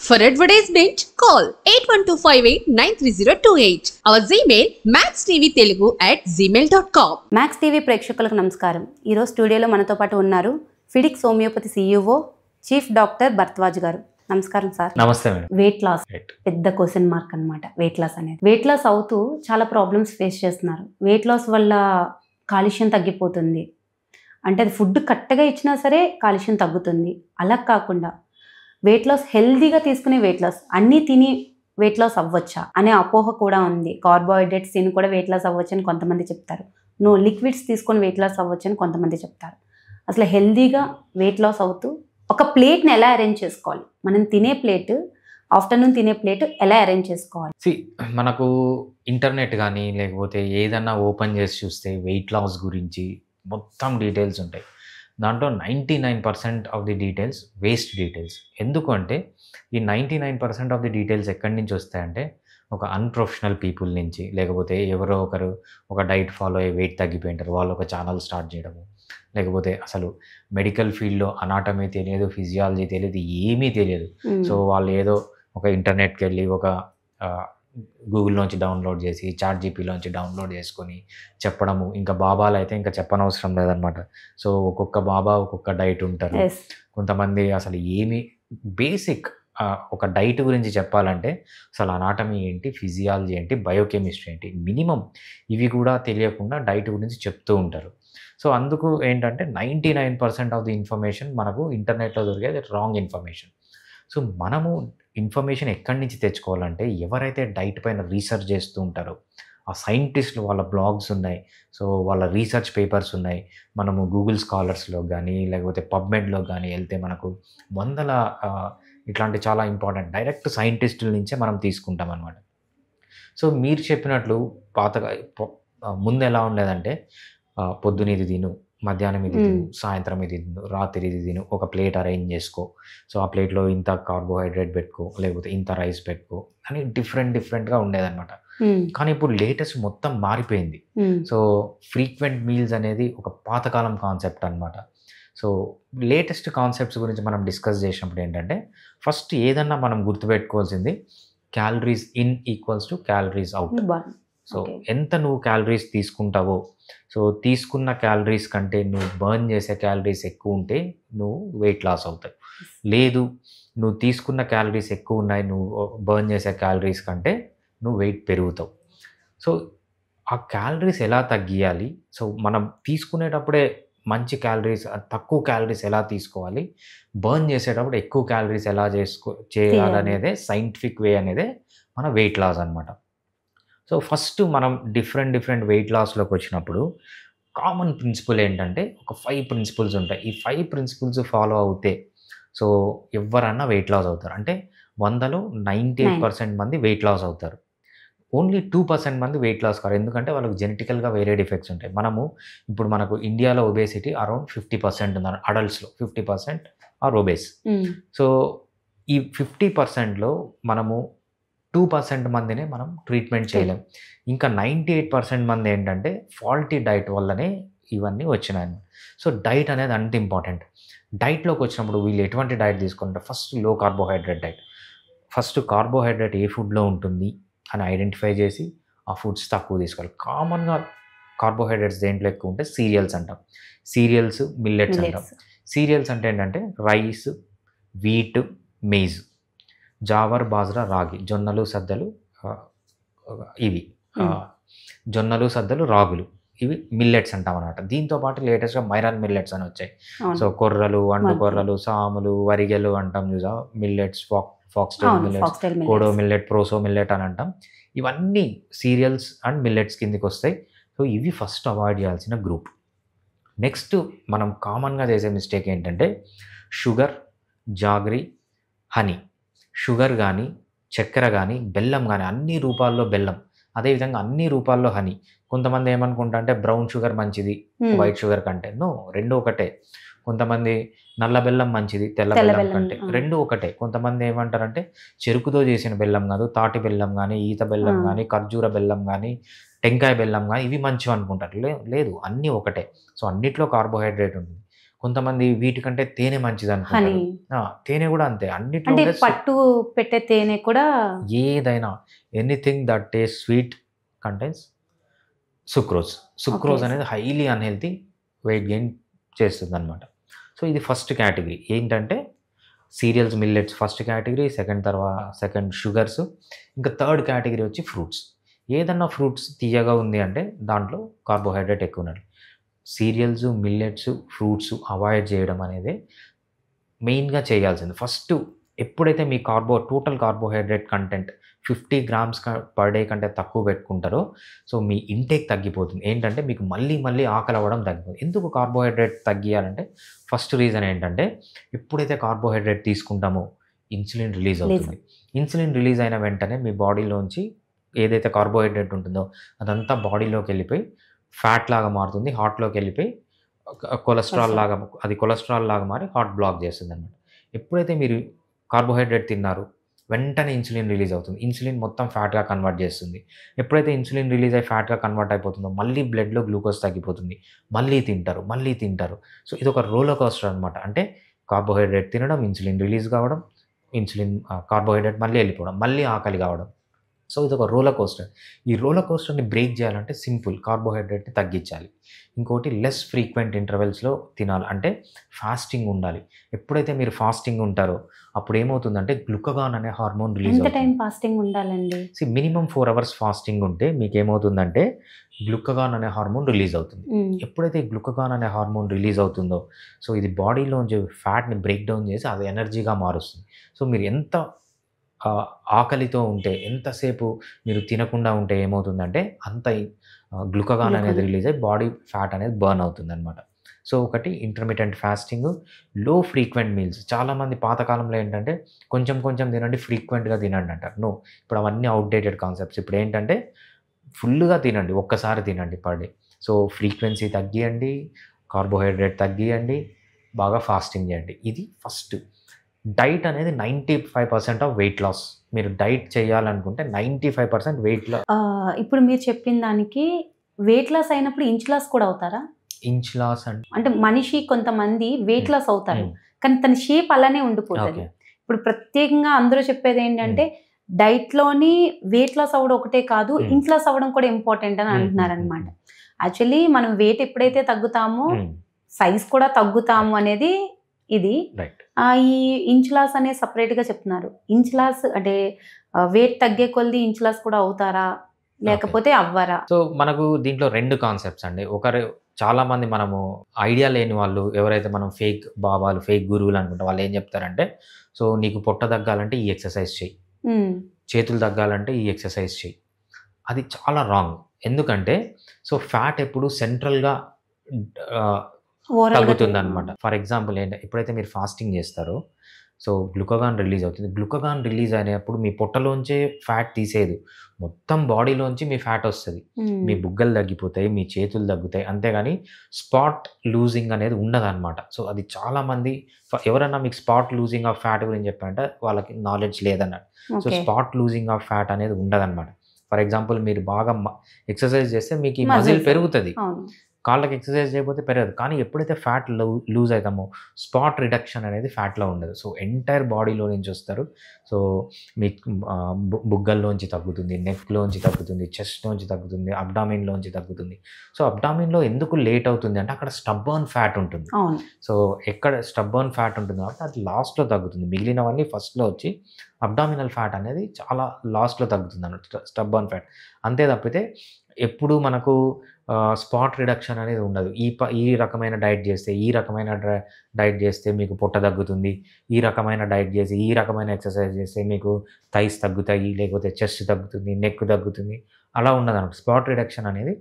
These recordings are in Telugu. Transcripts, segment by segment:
For advertisement, call 8125893028. Our Gmail maxtvtelugu@gmail.com. Max TV ప్రేక్షకులకు నమస్కారం. ఈరోజు స్టూడియోలో మనతో పాటు ఉన్నారు ఫిడిక్స్ homeopathy CEO chief doctor Bharadwaj గారు. నమస్కారం సార్. నమస్తే మేడం. వెయిట్ లాస్ పెద్ద క్వశ్చన్ మార్క్ అనమాట. వెయిట్ లాస్ అనేది వెయిట్ లాస్ అవుతూ చాలా ప్రాబ్లమ్స్ ఫేస్ చేస్తున్నారు. వెయిట్ లాస్ వల్ల కాలుష్యం తగ్గిపోతుంది అంటే అది ఫుడ్ కరెక్ట్గా ఇచ్చినా సరే కాలుష్యం తగ్గుతుంది. అలా కాకుండా వెయిట్ లాస్ హెల్దీగా తీసుకునే వెయిట్ లాస్ అన్నీ తిని వెయిట్ లాస్ అవ్వచ్చా అనే అపోహ కూడా ఉంది. కార్బోహైడ్రేట్స్ తిని కూడా వెయిట్ లాస్ అవ్వచ్చు అని కొంతమంది చెప్తారు. లిక్విడ్స్ తీసుకొని వెయిట్ లాస్ అవ్వచ్చు అని కొంతమంది చెప్తారు. అసలు హెల్దీగా వెయిట్ లాస్ అవుతూ ఒక ప్లేట్ని ఎలా అరేంజ్ చేసుకోవాలి, మనం తినే ప్లేట్ ఆఫ్టర్నూన్ తినే ప్లేట్ ఎలా అరేంజ్ చేసుకోవాలి? మనకు ఇంటర్నెట్ కానీ లేకపోతే ఏదన్నా ఓపెన్ చేసి చూస్తే వెయిట్ లాస్ గురించి మొత్తం డీటెయిల్స్ ఉంటాయి. దాంట్లో 99% of the details waste details. ఎందుకంటే ఈ 99% ఆఫ్ ది డీటెయిల్స్ ఎక్కడి నుంచి వస్తాయంటే ఒక అన్ప్రొఫెషనల్ పీపుల్ నుంచి, లేకపోతే ఎవరో ఒకరు ఒక డైట్ ఫాలో అయ్యి వెయిట్ తగ్గిపోయింటారు, వాళ్ళు ఒక ఛానల్ స్టార్ట్ చేయడము, లేకపోతే అసలు మెడికల్ ఫీల్డ్లో అనాటమీ తెలియదు, ఫిజియాలజీ తెలియదు, ఏమీ తెలియదు. సో వాళ్ళు ఏదో ఒక ఇంటర్నెట్కి వెళ్ళి ఒక గూగుల్లోంచి డౌన్లోడ్ చేసి చాట్‌జీపీలోంచి డౌన్లోడ్ చేసుకొని చెప్పడము. ఇంకా బాబాలు అయితే ఇంకా చెప్పనవసరం లేదనమాట. సో ఒక్కొక్క బాబా ఒక్కొక్క డైట్ ఉంటారు. కొంతమంది అసలు ఏమి బేసిక్ ఒక డైట్ గురించి చెప్పాలంటే అసలు అనాటమీ ఏంటి, ఫిజియాలజీ ఏంటి, బయోకెమిస్ట్రీ ఏంటి, మినిమం ఇవి కూడా తెలియకుండా డైట్ గురించి చెప్తూ ఉంటారు. సో అందుకు ఏంటంటే 99% ఆఫ్ ది ఇన్ఫర్మేషన్ మనకు ఇంటర్నెట్లో దొరికేది రాంగ్ ఇన్ఫర్మేషన్. సో మనము ఇన్ఫర్మేషన్ ఎక్కడి నుంచి తెచ్చుకోవాలంటే ఎవరైతే డైట్ పైన రీసెర్చ్ చేస్తూ ఉంటారో ఆ సైంటిస్టులు వాళ్ళ బ్లాగ్స్ ఉన్నాయి, సో వాళ్ళ రీసెర్చ్ పేపర్స్ ఉన్నాయి. మనము గూగుల్ స్కాలర్స్లో కానీ లేకపోతే పబ్మెడ్లో కానీ వెళ్తే మనకు వందల ఇట్లాంటి చాలా ఇంపార్టెంట్ డైరెక్ట్ సైంటిస్టుల నుంచే మనం తీసుకుంటాం అనమాట. సో మీరు చెప్పినట్లు పాతగా ముందు ఎలా ఉండేదంటే పొద్దున ఇది తిను, మధ్యాహ్నం ఇది తిను, సాయంత్రం ఇది తిను, రాత్రి ఇది తిను, ఒక ప్లేట్ అరేంజ్ చేసుకో, సో ఆ ప్లేట్లో ఇంత కార్బోహైడ్రేట్ పెట్టుకో, లేకపోతే ఇంత రైస్ పెట్టుకో అని డిఫరెంట్గా ఉండేదన్నమాట. కానీ ఇప్పుడు లేటెస్ట్ మొత్తం మారిపోయింది. సో ఫ్రీక్వెంట్ మీల్స్ అనేది ఒక పాతకాలం కాన్సెప్ట్ అనమాట. సో లేటెస్ట్ కాన్సెప్ట్స్ గురించి మనం డిస్కస్ చేసినప్పుడు ఏంటంటే ఫస్ట్ ఏదన్నా మనం గుర్తుపెట్టుకోవాల్సింది calories in equals to calories out. So ఎంత నువ్వు క్యాలరీస్ తీసుకుంటావో, సో తీసుకున్న క్యాలరీస్ కంటే నువ్వు బర్న్ చేసే క్యాలరీస్ ఎక్కువ ఉంటే నువ్వు వెయిట్ లాస్ అవుతావు. లేదు నువ్వు తీసుకున్న క్యాలరీస్ ఎక్కువ ఉన్నాయి, నువ్వు బర్న్ చేసే క్యాలరీస్ కంటే నువ్వు వెయిట్ పెరుగుతావు. సో ఆ క్యాలరీస్ ఎలా తగ్గియాలి, సో మనం తీసుకునేటప్పుడే మంచి క్యాలరీస్ తక్కువ క్యాలరీస్ ఎలా తీసుకోవాలి, బర్న్ చేసేటప్పుడు ఎక్కువ క్యాలరీస్ ఎలా చేయాలనేదే సైంటిఫిక్ వే అనేదే మన వెయిట్ లాస్ అనమాట. సో ఫస్ట్ మనం డిఫరెంట్ వెయిట్ లాస్లోకి వచ్చినప్పుడు కామన్ ప్రిన్సిపల్ ఏంటంటే ఒక 5 ప్రిన్సిపల్స్ ఉంటాయి. ఈ 5 ప్రిన్సిపల్స్ ఫాలో అవుతే సో ఎవరన్నా వెయిట్ లాస్ అవుతారు. అంటే 100లో 98% మంది వెయిట్ లాస్ అవుతారు. ఓన్లీ 2% మంది వెయిట్ లాస్ కారు. ఎందుకంటే వాళ్ళకి జెనెటికల్గా వేరే డిఫెక్ట్స్ ఉంటాయి. ఇప్పుడు మనకు ఇండియాలో ఒబేసిటీ అరౌండ్ 50% ఉంది. అడల్ట్స్లో 50% ఆర్ ఒబేస్. సో ఈ 50%లో మనము 2% మందినే మనం ట్రీట్మెంట్ చేయలేం. ఇంకా 98% మంది ఏంటంటే ఫాల్టీ డైట్ వల్లనే ఇవన్నీ వచ్చినాయి. సో డైట్ అనేది అంత ఇంపార్టెంట్. డైట్లోకి వచ్చినప్పుడు వీళ్ళు ఎటువంటి డైట్ తీసుకుంటారు? ఫస్ట్ లో కార్బోహైడ్రేట్ డైట్. ఫస్ట్ కార్బోహైడ్రేట్ ఏ ఫుడ్లో ఉంటుంది అని ఐడెంటిఫై చేసి ఆ ఫుడ్స్ తక్కువ తీసుకోవాలి. కామన్గా కార్బోహైడ్రేట్స్ దేంట్లో ఎక్కువ ఉంటే సీరియల్స్ అంటాం. సీరియల్స్, మిల్లెట్స్ అంటాం. సీరియల్స్ అంటే ఏంటంటే rice, wheat, maize, jowar, bajra, ragi, జొన్నలు, సద్దలు, ఇవి జొన్నలు, సద్దలు, రాగులు, ఇవి మిల్లెట్స్ అంటాం అన్నమాట. దీంతో పాటు లేటెస్ట్గా మైరాన్ మిల్లెట్స్ అని వచ్చాయి. సో కొర్రలు, అండు కొర్రలు, సాములు, వరిగెలు అంటాం చూసా, millets, foxtail millets, kodo millet, proso millet అని అంటాం. ఇవన్నీ సీరియల్స్ అండ్ మిల్లెట్స్ కిందికి వస్తాయి. సో ఇవి ఫస్ట్ అవాయిడ్ చేయాల్సిన గ్రూప్. నెక్స్ట్ మనం కామన్గా చేసే మిస్టేక్ ఏంటంటే షుగర్, జాగరీ, హనీ. షుగర్ కానీ, చక్కెర కానీ, బెల్లం కానీ, అన్ని రూపాల్లో బెల్లం, అదేవిధంగా అన్ని రూపాల్లో హనీ. కొంతమంది ఏమనుకుంటా అంటే బ్రౌన్ షుగర్ మంచిది వైట్ షుగర్ కంటే. రెండు ఒకటే. కొంతమంది నల్ల బెల్లం మంచిది తెల్ల బెల్లం కంటే, రెండు ఒకటే. కొంతమంది ఏమంటారంటే చెరుకుతో చేసిన బెల్లం కాదు, తాటి బెల్లం కానీ, ఈత బెల్లం కానీ, ఖర్జూర బెల్లం కానీ, టెంకాయ బెల్లం కానీ ఇవి మంచివి అనుకుంటారు. లేదు, అన్నీ ఒకటే. సో అన్నిట్లో కార్బోహైడ్రేట్ ఉంటుంది. కొంతమంది వీటికంటే తేనె మంచిది హనీ అనుకుంటారు. తేనె కూడా అంతే, అన్నిట్లో అంటే ఉండే పట్టు పెట్టే తేనె కూడా ఏదైనా anything that taste sweet contains sucrose. Sucrose okay. అనేది హైలీ అన్‌హెల్తీ, వెయిట్ గెయిన్ చేస్తుందనమాట. సో ఇది ఫస్ట్ కేటగిరీ ఏంటంటే cereals, millets first category. Second sugars. ఇంకా థర్డ్ కేటగిరీ వచ్చి ఫ్రూట్స్. ఏదన్నా ఫ్రూట్స్ తియ్యగా ఉంది అంటే దాంట్లో కార్బోహైడ్రేట్ ఎక్కువ ఉండాలి. సీరియల్స్, మిల్లెట్స్, ఫ్రూట్స్ అవాయిడ్ చేయడం అనేది మెయిన్‌గా చేయాల్సింది. ఫస్ట్ ఎప్పుడైతే మీ total carbohydrate content 50 grams per day కంటే తక్కువ పెట్టుకుంటారో సో మీ ఇంటేక్ తగ్గిపోతుంది. ఏంటంటే మీకు మళ్ళీ ఆకలి అవ్వడం తగ్గిపోతుంది. ఎందుకు కార్బోహైడ్రేట్ తగ్గియాలంటే ఫస్ట్ రీజన్ ఏంటంటే ఎప్పుడైతే కార్బోహైడ్రేట్ తీసుకుంటామో ఇన్సులిన్ రిలీజ్ అవుతుంది. ఇన్సులిన్ రిలీజ్ అయిన వెంటనే మీ బాడీలోంచి ఏదైతే కార్బోహైడ్రేట్ ఉంటుందో అదంతా బాడీలోకి వెళ్ళిపోయి ఫ్యాట్ లాగా మారుతుంది. హార్ట్‌లోకి వెళ్ళిపోయి కొలెస్ట్రాల్ లాగా మారి హార్ట్ బ్లాక్ చేస్తుందన్నమాట. ఎప్పుడైతే మీరు కార్బోహైడ్రేట్ తిన్నారో వెంటనే ఇన్సులిన్ రిలీజ్ అవుతుంది. ఇన్సులిన్ మొత్తం ఫ్యాట్‌గా కన్వర్ట్ చేస్తుంది. ఎప్పుడైతే ఇన్సులిన్ రిలీజ్ అయ్యి ఫ్యాట్‌గా కన్వర్ట్ అయిపోతుందో మళ్ళీ బ్లడ్‌లో గ్లూకోజ్ తగ్గిపోతుంది. మళ్ళీ తింటారు. సో ఇదొక రోలర్ కోస్టర్ అనమాట. అంటే కార్బోహైడ్రేట్ తినడం, ఇన్సులిన్ రిలీజ్ కావడం, కార్బోహైడ్రేట్ మళ్ళీ వెళ్ళిపోవడం, మళ్ళీ ఆకలి కావడం. సో ఇదొక రోలర్ కోస్టర్. ఈ రోలర్ కోస్టర్‌ని బ్రేక్ చేయాలంటే సింపుల్, కార్బోహైడ్రేట్‌ని తగ్గించాలి. ఇంకోటి లెస్ ఫ్రీక్వెంట్ ఇంటర్వెల్స్‌లో తినాలి. అంటే ఫాస్టింగ్ ఉండాలి. ఎప్పుడైతే మీరు ఫాస్టింగ్ ఉంటారో అప్పుడు ఏమవుతుందంటే గ్లూకగాన్ అనే హార్మోన్ రిలీజ్ ఎంత అవుతుంది. టైం ఫాస్టింగ్ ఉండాలండి? మినిమం 4 అవర్స్ ఫాస్టింగ్ ఉంటే మీకేమవుతుందంటే గ్లూకగాన్ అనే హార్మోన్ రిలీజ్ అవుతుంది. ఎప్పుడైతే గ్లూకగాన్ అనే హార్మోన్ రిలీజ్ అవుతుందో సో ఇది బాడీలోంచి ఫ్యాట్‌ని బ్రేక్ డౌన్ చేసి అది ఎనర్జీగా మారుస్తుంది. సో మీరు ఎంత ఆకలితో ఉంటే, ఎంతసేపు మీరు తినకుండా ఉంటే ఏమవుతుందంటే అంత గ్లూకగాన్ అనేది రిలీజ్ అయ్యి బాడీ ఫ్యాట్ అనేది బర్న్ అవుతుందనమాట. సో ఒకటి ఇంటర్మిటెంట్ ఫాస్టింగ్, లో ఫ్రీక్వెంట్ మీల్స్. చాలామంది పాతకాలంలో ఏంటంటే కొంచెం తినండి, ఫ్రీక్వెంట్‌గా తినండి అంటారు. నో, ఇప్పుడు అవన్నీ అవుట్‌డేటెడ్ కాన్సెప్ట్స్. ఇప్పుడు ఏంటంటే ఫుల్‌గా తినండి, ఒక్కసారి తినండి పర్ డే. సో ఫ్రీక్వెన్సీ తగ్గియండి, కార్బోహైడ్రేట్ తగ్గియండి, బాగా ఫాస్టింగ్ చేయండి. ఇది ఫస్ట్. డైట్ అనేది 95% ఆఫ్ వెయిట్ లాస్. మీరు డైట్ చేయాలనుకుంటే 95% వెయిట్ లాస్. ఇప్పుడు మీరు చెప్పిన దానికి వెయిట్ లాస్ అయినప్పుడు ఇంచ్ లాస్ కూడా అవుతారా? ఇంచ్ లాస్ అంటే మనిషి కొంతమంది వెయిట్ లాస్ అవుతారు, కానీ తన షేప్ అలానే ఉండిపోతుంది. ఇప్పుడు ప్రత్యేకంగా అందరూ చెప్పేది ఏంటంటే డైట్లోని వెయిట్ లాస్ అవ్వడం ఒకటే కాదు, ఇంచ్ లాస్ అవ్వడం కూడా ఇంపార్టెంట్ అని అంటున్నారు అనమాట. యాక్చువల్లీ మనం వెయిట్ ఎప్పుడైతే తగ్గుతామో సైజ్ కూడా తగ్గుతాము అనేది ఇది. ఈ ఇంచ్ లాస్ అనేది సపరేట్గా చెప్తున్నారు. ఇంచ్ లాస్ అంటే వెయిట్ తగ్గే కొలది ఇంచ్ లాస్ కూడా అవుతారా లేకపోతే అవ్వరా? సో మనకు దీంట్లో 2 కాన్సెప్ట్స్ అండి. చాలామంది మనము ఐడియా లేని వాళ్ళు ఎవరైతే మనం ఫేక్ బాబాలు, ఫేక్ గురువులు అనుకుంటాం, వాళ్ళు ఏం చెప్తారంటే సో నీకు పొట్ట తగ్గాలంటే ఈ ఎక్సర్సైజ్ చెయ్యి, చేతులు తగ్గాలంటే ఈ ఎక్సర్సైజ్ చెయ్యి. అది చాలా రాంగ్. ఎందుకంటే సో ఫ్యాట్ ఎప్పుడు సెంట్రల్గా తగ్గుతుందన్నమాట. ఫర్ ఎగ్జాంపుల్ ఎప్పుడైతే మీరు ఫాస్టింగ్ చేస్తారో సో గ్లూకగాన్ రిలీజ్ అవుతుంది. గ్లూకగాన్ రిలీజ్ అయినప్పుడు మీ పొట్టలోంచే ఫ్యాట్ తీసేది, మొత్తం బాడీలోంచి మీ ఫ్యాట్ వస్తుంది. మీ బుగ్గలు తగ్గిపోతాయి, మీ చేతులు తగ్గుతాయి, అంతేగాని స్పాట్ లూజింగ్ అనేది ఉండదన్నమాట. సో అది చాలామంది ఎవరన్నా మీకు స్పాట్ లూజింగ్ ఆఫ్ ఫ్యాట్ గురించి చెప్పారంటే వాళ్ళకి నాలెడ్జ్ లేదన్నట్టు. So spot losing of fat అనేది ఉండదన్నమాట. ఫర్ ఎగ్జాంపుల్ మీరు బాగా ఎక్సర్సైజ్ చేస్తే మీకు ఈ మజిల్ పెరుగుతుంది, కాళ్ళకి ఎక్సర్సైజ్ చేయకపోతే పెరగదు. కానీ ఎప్పుడైతే ఫ్యాట్ లూజ్ అవుతామో స్పాట్ రిడక్షన్ అనేది ఫ్యాట్లో ఉండదు. సో ఎంటైర్ బాడీలో నుంచి వస్తారు. సో మీ బుగ్గల్లోంచి తగ్గుతుంది, నెక్లోంచి తగ్గుతుంది, చెస్ట్లోంచి తగ్గుతుంది, అబ్డామిన్లోంచి తగ్గుతుంది. సో అబ్డామిన్లో ఎందుకు లేట్ అవుతుంది అంటే అక్కడ స్టబ్బర్న్ ఫ్యాట్ ఉంటుంది. సో ఎక్కడ స్టబ్బర్న్ ఫ్యాట్ ఉంటుంది కాబట్టి అది లాస్ట్లో తగ్గుతుంది. మిగిలినవన్నీ ఫస్ట్లో వచ్చి అబ్డామినల్ ఫ్యాట్ అనేది చాలా లాస్ట్లో తగ్గుతుంది అన్నట్టు, స్టబ్బర్న్ ఫ్యాట్. అంతే తప్పితే ఎప్పుడు మనకు స్పాట్ రిడక్షన్ అనేది ఉండదు. ఈ రకమైన డైట్ చేస్తే, ఈ రకమైన డైట్ చేస్తే మీకు పొట్ట తగ్గుతుంది, ఈ రకమైన డైట్ చేసి, ఈ రకమైన ఎక్సర్సైజ్ చేస్తే మీకు థైస్ తగ్గుతాయి, లేకపోతే చెస్ట్ తగ్గుతుంది, నెక్ తగ్గుతుంది, అలా ఉండదన్నమాట. స్పాట్ రిడక్షన్ అనేది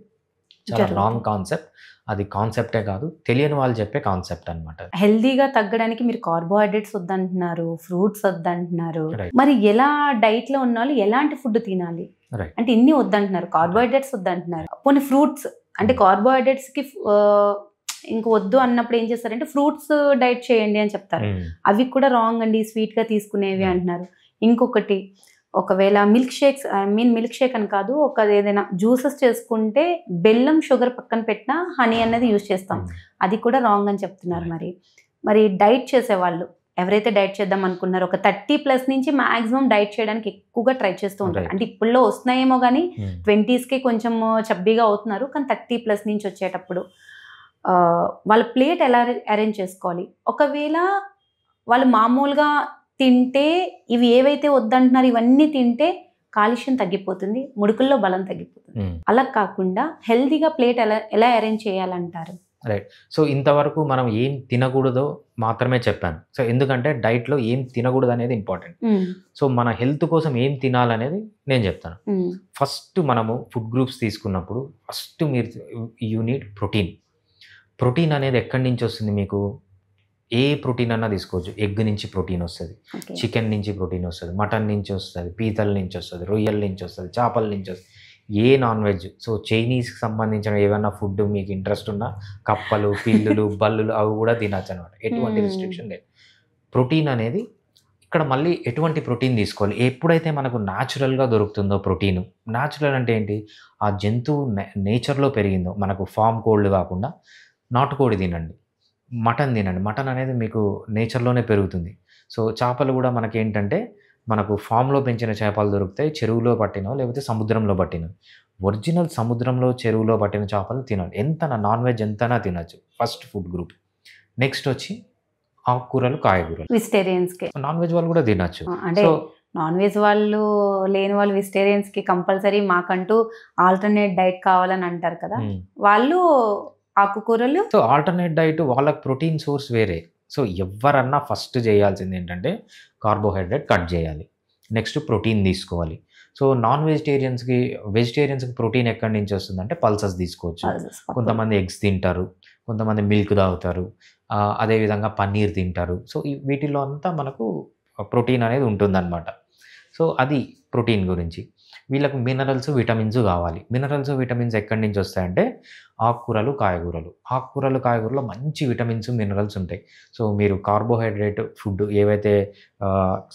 చాలా రాంగ్ కాన్సెప్ట్. అది కాన్సెప్టే కాదు, తెలియని వాళ్ళు చెప్పే కాన్సెప్ట్ అనమాట. హెల్దీగా తగ్గడానికి మీరు కార్బోహైడ్రేట్స్ వద్దంటున్నారు, ఫ్రూట్స్ వద్దంటున్నారు. మరి ఎలా డైట్ లో ఉన్న వాళ్ళు ఎలాంటి ఫుడ్ తినాలి అంటే ఇన్ని వద్దంటున్నారు, కార్బోహైడ్రేట్స్ వద్దంటున్నారు, పోనీ ఫ్రూట్స్ అంటే కార్బోహైడ్రేట్స్ కి ఇంక వద్దు అన్నప్పుడు ఏం చేస్తారంటే ఫ్రూట్స్ డైట్ చేయండి అని చెప్తారు. అవి కూడా రాంగ్ అండి, స్వీట్ గా తీసుకునేవి అంటున్నారు. ఇంకొకటి ఒకవేళ మిల్క్ షేక్ అని కాదు, ఏదైనా జ్యూసెస్ చేసుకుంటే బెల్లం షుగర్ పక్కన పెట్టినా హనీ అనేది యూజ్ చేస్తాం. అది కూడా రాంగ్ అని చెప్తున్నారు. మరి డైట్ చేసేవాళ్ళు ఎవరైతే డైట్ చేద్దాం అనుకున్నారో ఒక 30+ నుంచి మాక్సిమం డైట్ చేయడానికి ఎక్కువగా ట్రై చేస్తూ ఉంటారు. అంటే ఇప్పుడులో వస్తున్నాయేమో కానీ 20స్కి కొంచెం చబ్బీగా అవుతున్నారు, కానీ 30+ నుంచి వచ్చేటప్పుడు వాళ్ళ ప్లేట్ ఎలా అరేంజ్ చేసుకోవాలి. ఒకవేళ వాళ్ళు మామూలుగా తింటే ఇవి ఏవైతే వద్దంటున్నారు ఇవన్నీ తింటే కాలుష్యం తగ్గిపోతుంది, ముడుకుల్లో బలం తగ్గిపోతుంది. అలా కాకుండా హెల్తీగా ప్లేట్ ఎలా అరేంజ్ చేయాలంటారు? రైట్. సో ఇంతవరకు మనం ఏం తినకూడదో మాత్రమే చెప్పాను. సో ఎందుకంటే డైట్లో ఏం తినకూడదు అనేది ఇంపార్టెంట్. సో మన హెల్త్ కోసం ఏం తినాలనేది నేను చెప్తాను. ఫస్ట్ మనము ఫుడ్ గ్రూప్స్ తీసుకున్నప్పుడు first you need protein. Protein అనేది ఎక్కడి నుంచి వస్తుంది మీకు? ఏ ప్రోటీన్ అన్నా తీసుకోవచ్చు. ఎగ్ నుంచి ప్రోటీన్ వస్తుంది, చికెన్ నుంచి ప్రోటీన్ వస్తుంది, మటన్ నుంచి వస్తుంది, పీతల నుంచి వస్తుంది, రొయ్యల నుంచి వస్తుంది, చేపల నుంచి వస్తుంది, ఏ నాన్ వెజ్. సో చైనీస్కి సంబంధించిన ఏమైనా ఫుడ్ మీకు ఇంట్రెస్ట్ ఉన్నా కప్పలు, పిల్లులు, బల్లులు అవి కూడా తినచ్చు అనమాట. ఎటువంటి రిస్ట్రిక్షన్ లేదు. ప్రోటీన్ అనేది ఇక్కడ మళ్ళీ ఎటువంటి ప్రోటీన్ తీసుకోవాలి? ఎప్పుడైతే మనకు న్యాచురల్గా దొరుకుతుందో ప్రోటీన్, న్యాచురల్ అంటే ఏంటి? ఆ జంతువు నేచర్లో పెరిగిందో, మనకు ఫామ్ కోల్డ్ కాకుండా నాటుకోడి తినండి, మటన్ తినండి. మటన్ అనేది మీకు నేచర్లోనే పెరుగుతుంది. సో చేపలు కూడా మనకేంటంటే మనకు ఫామ్లో పెంచిన చేపలు దొరుకుతాయి, చెరువులో పట్టినవి లేకపోతే సముద్రంలో పట్టినవి. ఒరిజినల్ సముద్రంలో చెరువులో పట్టిన చేపలు తినాలి. ఎంతనా నాన్ వెజ్ ఎంతనా తినచ్చు. First food group. నెక్స్ట్ వచ్చి ఆకుకూరలు, కాయగూరలు. వెజిటేరియన్స్కి నాన్ వెజ్ వాళ్ళు కూడా తినచ్చు. అంటే నాన్ వెజ్ వాళ్ళు లేని వాళ్ళు వెజిటేరియన్స్కి కంపల్సరీ మాకంటూ ఆల్టర్నేట్ డైట్ కావాలని అంటారు కదా, వాళ్ళు ఆకుకూరలు. సో ఆల్టర్నేట్ డైట్ వాళ్ళకి ప్రోటీన్ సోర్స్ వేరే. సో ఎవరన్నా ఫస్ట్ చేయాల్సింది ఏంటంటే కార్బోహైడ్రేట్ కట్ చేయాలి, నెక్స్ట్ ప్రోటీన్ తీసుకోవాలి. సో నాన్ వెజిటేరియన్స్కి ప్రోటీన్ ఎక్కడి నుంచి వస్తుందంటే పల్సెస్ తీసుకోవచ్చు. కొంతమంది ఎగ్స్ తింటారు, కొంతమంది మిల్క్ తాగుతారు, అదేవిధంగా పన్నీర్ తింటారు. సో వీటిలో అంతా మనకు ప్రోటీన్ అనేది ఉంటుందన్నమాట. సో అది ప్రోటీన్ గురించి. వీళ్ళకు మినరల్స్, విటమిన్స్ కావాలి. మినరల్స్, విటమిన్స్ ఎక్కడి నుంచి వస్తాయంటే ఆకుకూరలు, కాయగూరలు. ఆకుకూరలు, కాయగూరలో మంచి విటమిన్స్, మినరల్స్ ఉంటాయి. సో మీరు కార్బోహైడ్రేట్ ఫుడ్ ఏవైతే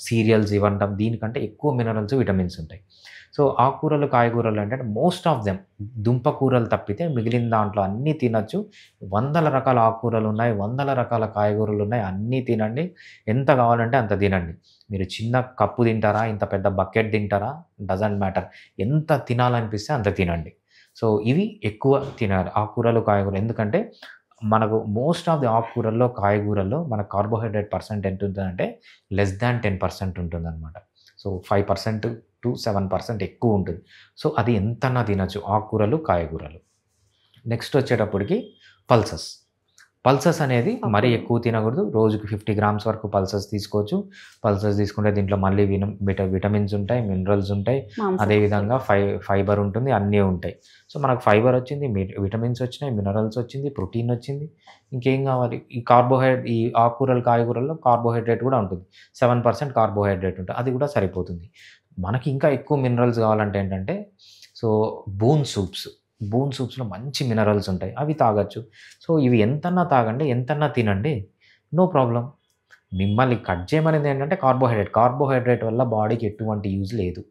సీరియల్స్ ఇవ్వంటాం దీనికంటే ఎక్కువ మినరల్స్, విటమిన్స్ ఉంటాయి. సో ఆకుకూరలు, కాయగూరలు అంటే మోస్ట్ ఆఫ్ దెమ్ దుంపకూరలు తప్పితే మిగిలిన దాంట్లో అన్నీ తినచ్చు. 100 రకాల ఆకుకూరలు ఉన్నాయి, 100 రకాల కాయగూరలు ఉన్నాయి, అన్నీ తినండి. ఎంత కావాలంటే అంత తినండి. మీరు చిన్న కప్పు తింటారా, ఇంత పెద్ద బకెట్ తింటారా, డజంట్ మ్యాటర్. ఎంత తినాలనిపిస్తే అంత తినండి. సో ఇవి ఎక్కువ తినాలి ఆకుకూరలు, కాయగూరలు. ఎందుకంటే మనకు మోస్ట్ ఆఫ్ ది ఆకుకూరల్లో, కాయగూరల్లో మన కార్బోహైడ్రేట్ పర్సెంట్ ఎంత ఉంటుందంటే <10% ఉంటుందన్నమాట. సో 5% to 7% ఎక్కువ ఉంటుంది. సో అది ఎంతన్నా తినచ్చు ఆకుకూరలు, కాయగూరలు. నెక్స్ట్ వచ్చేటప్పటికి పల్సెస్ అనేది మరీ ఎక్కువ తినకూడదు. రోజుకి 50 grams వరకు పల్సెస్ తీసుకోవచ్చు. పల్సెస్ తీసుకుంటే దీంట్లో మళ్ళీ విటమిన్స్ ఉంటాయి, మినరల్స్ ఉంటాయి, అదేవిధంగా ఫైబర్ ఉంటుంది, అన్నీ ఉంటాయి. సో మనకు ఫైబర్ వచ్చింది, విటమిన్స్ వచ్చినాయి, మినరల్స్ వచ్చింది, ప్రోటీన్ వచ్చింది, ఇంకేం కావాలి? ఈ ఆకుకూరలు, కాయగూరల్లో కార్బోహైడ్రేట్ కూడా ఉంటుంది. 7% కార్బోహైడ్రేట్ ఉంటుంది, అది కూడా సరిపోతుంది. మనకి ఇంకా ఎక్కువ మినరల్స్ కావాలంటే ఏంటంటే సో బోన్ సూప్స్లో మంచి మినరల్స్ ఉంటాయి, అవి తాగొచ్చు. సో ఇవి ఎంతన్నా తాగండి, ఎంతన్నా తినండి, నో ప్రాబ్లం. మిమ్మల్ని కట్ చేయమనేది ఏంటంటే కార్బోహైడ్రేట్ వల్ల బాడీకి ఎటువంటి యూజ్ లేదు.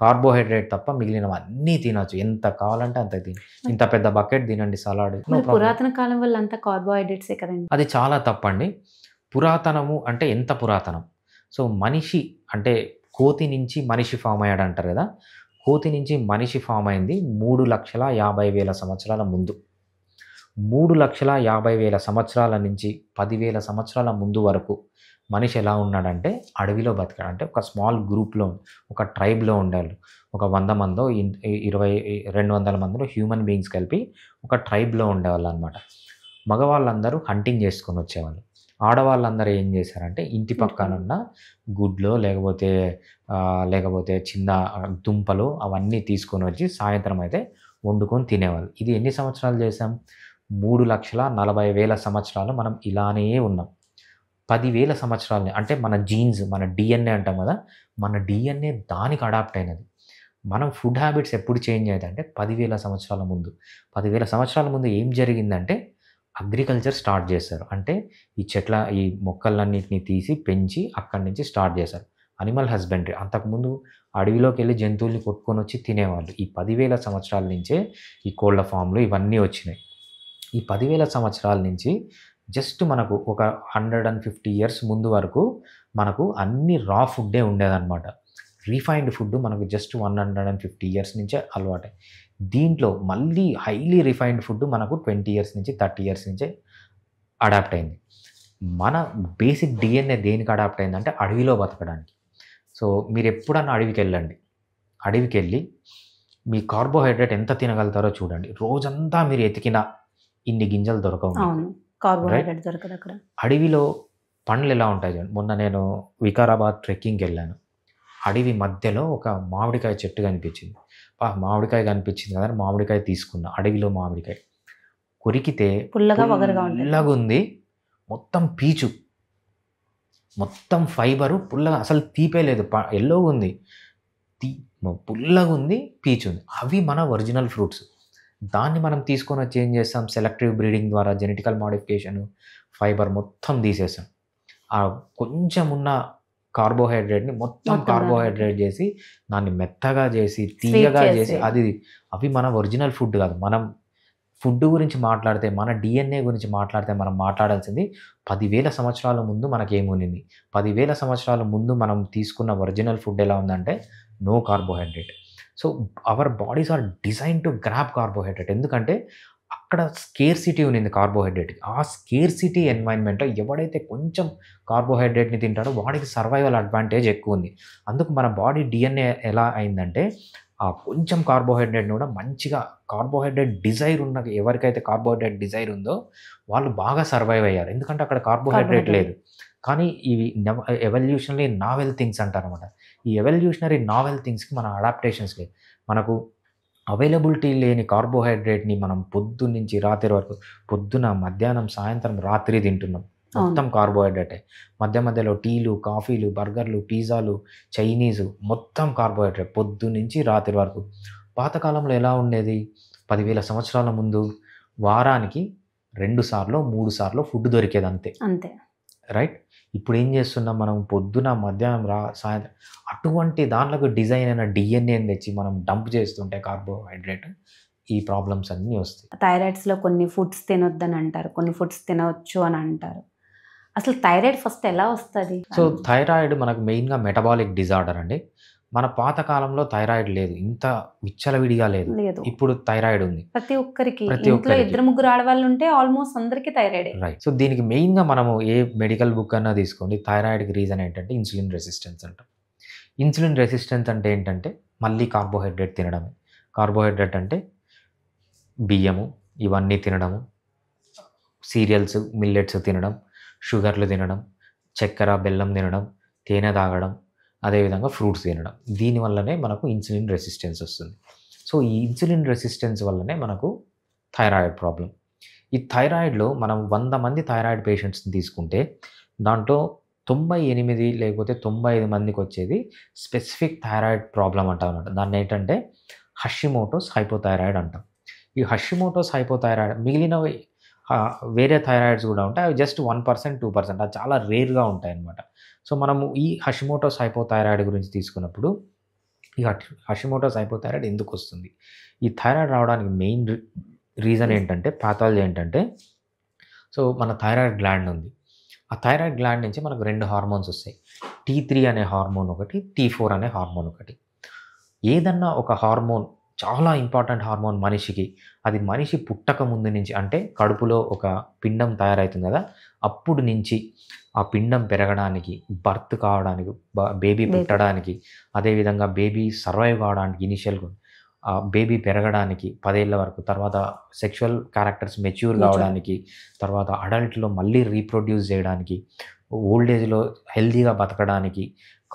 కార్బోహైడ్రేట్ తప్ప మిగిలినవన్నీ తినచ్చు, ఎంత కావాలంటే అంత తిని. ఇంత పెద్ద బకెట్ తినండి సలాడ్. పురాతన కాలం వల్ల అంతా కార్బోహైడ్రేట్సే కదండి. అది చాలా తప్పండి. పురాతనము అంటే ఎంత పురాతనం? సో మనిషి అంటే కోతి నుంచి మనిషి ఫామ్ అయ్యాడు అంటారు కదా, కోతి నుంచి మనిషి ఫామ్ అయింది 3,50,000 సంవత్సరాల ముందు. 3,50,000 సంవత్సరాల నుంచి 10,000 సంవత్సరాల ముందు వరకు మనిషి ఎలా ఉన్నాడంటే అడవిలో బతికాడు. అంటే ఒక స్మాల్ గ్రూప్లో, ఒక ట్రైబ్లో ఉండేవాళ్ళు. ఒక 100 మందో 200 మందిలో హ్యూమన్ బీయింగ్స్ కలిపి ఒక ట్రైబ్లో ఉండేవాళ్ళు అనమాట. మగవాళ్ళందరూ హంటింగ్ చేసుకొని వచ్చేవాళ్ళు. ఆడవాళ్ళందరూ ఏం చేశారంటే ఇంటి పక్కనున్న గుడ్లో లేకపోతే చిన్న దుంపలు అవన్నీ తీసుకొని వచ్చి సాయంత్రం అయితే వండుకొని తినేవాళ్ళు. ఇది ఎన్ని సంవత్సరాలు చేసాం? 3,40,000 సంవత్సరాలు మనం ఇలానే ఉన్నాం. 10,000 సంవత్సరాలని అంటే మన జీన్స్, మన డిఎన్ఏ అంటాం కదా, మన డిఎన్ఏ దానికి అడాప్ట్ అయినది. మనం ఫుడ్ హ్యాబిట్స్ ఎప్పుడు చేంజ్ అయ్యేదంటే 10,000 సంవత్సరాల ముందు. 10,000 సంవత్సరాల ముందు ఏం జరిగిందంటే అగ్రికల్చర్ స్టార్ట్ చేశారు. అంటే ఈ మొక్కలన్నింటినీ తీసి పెంచి అక్కడి నుంచి స్టార్ట్ చేశారు. Animal husbandry. అంతకుముందు అడవిలోకి వెళ్ళి జంతువుల్ని కొట్టుకొని వచ్చి తినేవాళ్ళు. ఈ 10,000 సంవత్సరాల నుంచే ఈ కోళ్ళ ఫామ్లు ఇవన్నీ వచ్చినాయి. ఈ 10,000 సంవత్సరాల నుంచి జస్ట్ మనకు ఒక 150 ఇయర్స్ ముందు వరకు మనకు అన్ని రా ఫుడ్డే ఉండేదన్నమాట. రిఫైన్డ్ ఫుడ్ మనకు జస్ట్ 150 ఇయర్స్ నుంచే అలవాటే. దీంట్లో మళ్ళీ హైలీ రిఫైన్డ్ ఫుడ్ మనకు 20 ఇయర్స్ నుంచి 30 ఇయర్స్ నుంచే అడాప్ట్ అయింది. మన బేసిక్ డిఎన్ఏ దేనికి అడాప్ట్ అయిందంటే అడవిలో బతకడానికి. సో మీరు ఎప్పుడన్నా అడవికి వెళ్ళి మీ కార్బోహైడ్రేట్ ఎంత తినగలుగుతారో చూడండి. రోజంతా మీరు ఎతికిన ఇన్ని గింజలు దొరకవు. అవును, కార్బోహైడ్రేట్ దొరకదు అక్కడ. అడవిలో పండ్లు ఎలా ఉంటాయి చూడండి. మొన్న నేను వికారాబాద్ ట్రెక్కింగ్కి వెళ్ళాను. అడవి మధ్యలో ఒక మామిడికాయ చెట్టు కనిపించింది. మామిడికాయ కనిపించింది కదా, మామిడికాయ తీసుకున్నా. అడవిలో మామిడికాయ కొరికితే పుల్లగా వగరుగా ఉంటుంది. పుల్లగా ఉంది, మొత్తం పీచు, మొత్తం ఫైబరు పుల్లగా, అసలు తీపే లేదు, ఎల్లోగా ఉంది, పుల్లగా ఉంది, పీచు ఉంది. అవి మన ఒరిజినల్ ఫ్రూట్స్. దాన్ని మనం తీసుకొని వచ్చి ఏం చేస్తాం, సెలెక్టివ్ బ్రీడింగ్ ద్వారా జెనెటికల్ మాడిఫికేషన్, ఫైబర్ మొత్తం తీసేసాం. ఆ కొంచెం ఉన్న కార్బోహైడ్రేట్ని మొత్తం కార్బోహైడ్రేట్ చేసి దాన్ని మెత్తగా చేసి తీయగా చేసి అవి మన ఒరిజినల్ ఫుడ్ కాదు. మనం ఫుడ్ గురించి మాట్లాడితే, మన డిఎన్ఏ గురించి మాట్లాడితే మనం మాట్లాడాల్సింది 10,000 సంవత్సరాల ముందు మనకేముంది. 10,000 సంవత్సరాల ముందు మనం తీసుకున్న ఒరిజినల్ ఫుడ్ ఎలా ఉందంటే no carbohydrate. So our bodies are design to grab carbohydrate. ఎందుకంటే అక్కడ స్కేర్సిటీ ఉంది కార్బోహైడ్రేట్కి. ఆ స్కేర్సిటీ ఎన్వైర్న్మెంట్లో ఎవడైతే కొంచెం కార్బోహైడ్రేట్ని తింటాడో వాడికి సర్వైవల్ అడ్వాంటేజ్ ఎక్కువ ఉంది. అందుకు మన బాడీ డిఎన్ఏ ఎలా అయిందంటే ఆ కొంచెం కార్బోహైడ్రేట్ని కూడా మంచిగా, కార్బోహైడ్రేట్ డిజైర్ ఉన్న ఎవరికైతే కార్బోహైడ్రేట్ డిజైర్ ఉందో వాళ్ళు బాగా సర్వైవ్ అయ్యారు. ఎందుకంటే అక్కడ కార్బోహైడ్రేట్ లేదు. కానీ ఇవి ఎవల్యూషనరీ నావెల్ థింగ్స్ అంటారనమాట. ఈ ఎవల్యూషనరీ నావెల్ థింగ్స్కి మన అడాప్టేషన్స్ లేదు. మనకు అవైలబిలిటీ లేని కార్బోహైడ్రేట్ని మనం పొద్దున్న నుంచి రాత్రి వరకు, పొద్దున, మధ్యాహ్నం, సాయంత్రం, రాత్రి తింటున్నాం. మొత్తం కార్బోహైడ్రేటే. మధ్యలో టీలు, కాఫీలు, బర్గర్లు, పిజ్జాలు, చైనీసు, మొత్తం కార్బోహైడ్రేట్ పొద్దు నుంచి రాత్రి వరకు. పాతకాలంలో ఎలా ఉండేది, 10,000 సంవత్సరాల ముందు వారానికి 2 సార్లు 3 సార్లు ఫుడ్ దొరికేది అంతే. రైట్. ఇప్పుడు ఏం చేస్తున్నాం మనం, పొద్దున, మధ్యాహ్నం, సాయంత్రం, అటువంటి దాంట్లోకి డిజైన్ అయిన డిఎన్ఏని తెచ్చి మనం డంప్ చేస్తుంటే కార్బోహైడ్రేట్, ఈ ప్రాబ్లమ్స్ అన్నీ వస్తాయి. థైరాయిడ్స్లో కొన్ని ఫుడ్స్ తినొద్దని అంటారు, కొన్ని ఫుడ్స్ తినవచ్చు అని అంటారు. అసలు థైరాయిడ్ ఫస్ట్ ఎలా వస్తుంది? సో థైరాయిడ్ మనకు మెయిన్గా మెటబాలిక్ డిజార్డర్ అండి. మన పాతకాలంలో థైరాయిడ్ లేదు, ఇంత విచ్చలవిడిగా లేదు. ఇప్పుడు థైరాయిడ్ ఉంది ప్రతి ఒక్కరికి. 2-3 ఆడవాళ్ళు ఉంటే ఆల్మోస్ట్ అందరికీ థైరాయిడ్. రైట్. సో దీనికి మెయిన్గా మనము ఏ మెడికల్ బుక్ అన్నా తీసుకోండి, థైరాయిడ్కి రీజన్ ఏంటంటే ఇన్సులిన్ రెసిస్టెన్స్ అంటాం. ఇన్సులిన్ రెసిస్టెన్స్ అంటే ఏంటంటే మళ్ళీ కార్బోహైడ్రేట్ తినడమే. కార్బోహైడ్రేట్ అంటే బియ్యము ఇవన్నీ తినడము, సీరియల్స్, మిల్లెట్స్ తినడం, షుగర్లు తినడం, చక్కెర, బెల్లం తినడం, తేనె తాగడం, అదేవిధంగా ఫ్రూట్స్ తినడం. దీనివల్లనే మనకు ఇన్సులిన్ రెసిస్టెన్స్ వస్తుంది. సో ఈ ఇన్సులిన్ రెసిస్టెన్స్ వల్లనే మనకు థైరాయిడ్ ప్రాబ్లం. ఈ థైరాయిడ్లో మనం 100 మంది థైరాయిడ్ పేషెంట్స్ని తీసుకుంటే దాంట్లో 98 లేకపోతే 95 మందికి వచ్చేది స్పెసిఫిక్ థైరాయిడ్ ప్రాబ్లం అంటాం అన్నమాట. దాన్ని ఏంటంటే హషిమోటోస్ హైపోథైరాయిడ్ అంటాం. ఈ హషిమోటోస్ హైపోథైరాయిడ్, మిగిలినవి వేరే థైరాయిడ్స్ కూడా ఉంటాయి, అవి జస్ట్ 1%, 2%, అది చాలా రేర్గా ఉంటాయి అన్నమాట. సో మనము ఈ హషిమోటోస్ హైపోథైరాయిడ్ గురించి తీసుకున్నప్పుడు, ఈ హషిమోటోస్ హైపోథైరాయిడ్ ఎందుకు వస్తుంది, ఈ థైరాయిడ్ రావడానికి మెయిన్ రీజన్ ఏంటంటే, పాథాలజీ ఏంటంటే, సో మన థైరాయిడ్ గ్లాండ్ ఉంది. ఆ థైరాయిడ్ గ్లాండ్ నుంచి మనకు 2 హార్మోన్స్ వస్తాయి. T3 అనే హార్మోన్ ఒకటి, T4 అనే హార్మోన్ ఒకటి. ఏదన్నా ఒక హార్మోన్ చాలా ఇంపార్టెంట్ హార్మోన్ మనిషికి, అది మనిషి పుట్టక ముందు నుంచి, అంటే కడుపులో ఒక పిండం తయారవుతుంది కదా, అప్పుడు నుంచి ఆ పిండం పెరగడానికి, బర్త్ కావడానికి, బేబీ పుట్టడానికి, అదేవిధంగా బేబీ సర్వైవ్ కావడానికి, ఇనిషియల్గా బేబీ పెరగడానికి 10 ఏళ్ళ వరకు, తర్వాత సెక్షువల్ క్యారెక్టర్స్ మెచ్యూర్ కావడానికి, తర్వాత అడల్ట్లో మళ్ళీ రీప్రొడ్యూస్ చేయడానికి, ఓల్డ్ ఏజ్లో హెల్తీగా బతకడానికి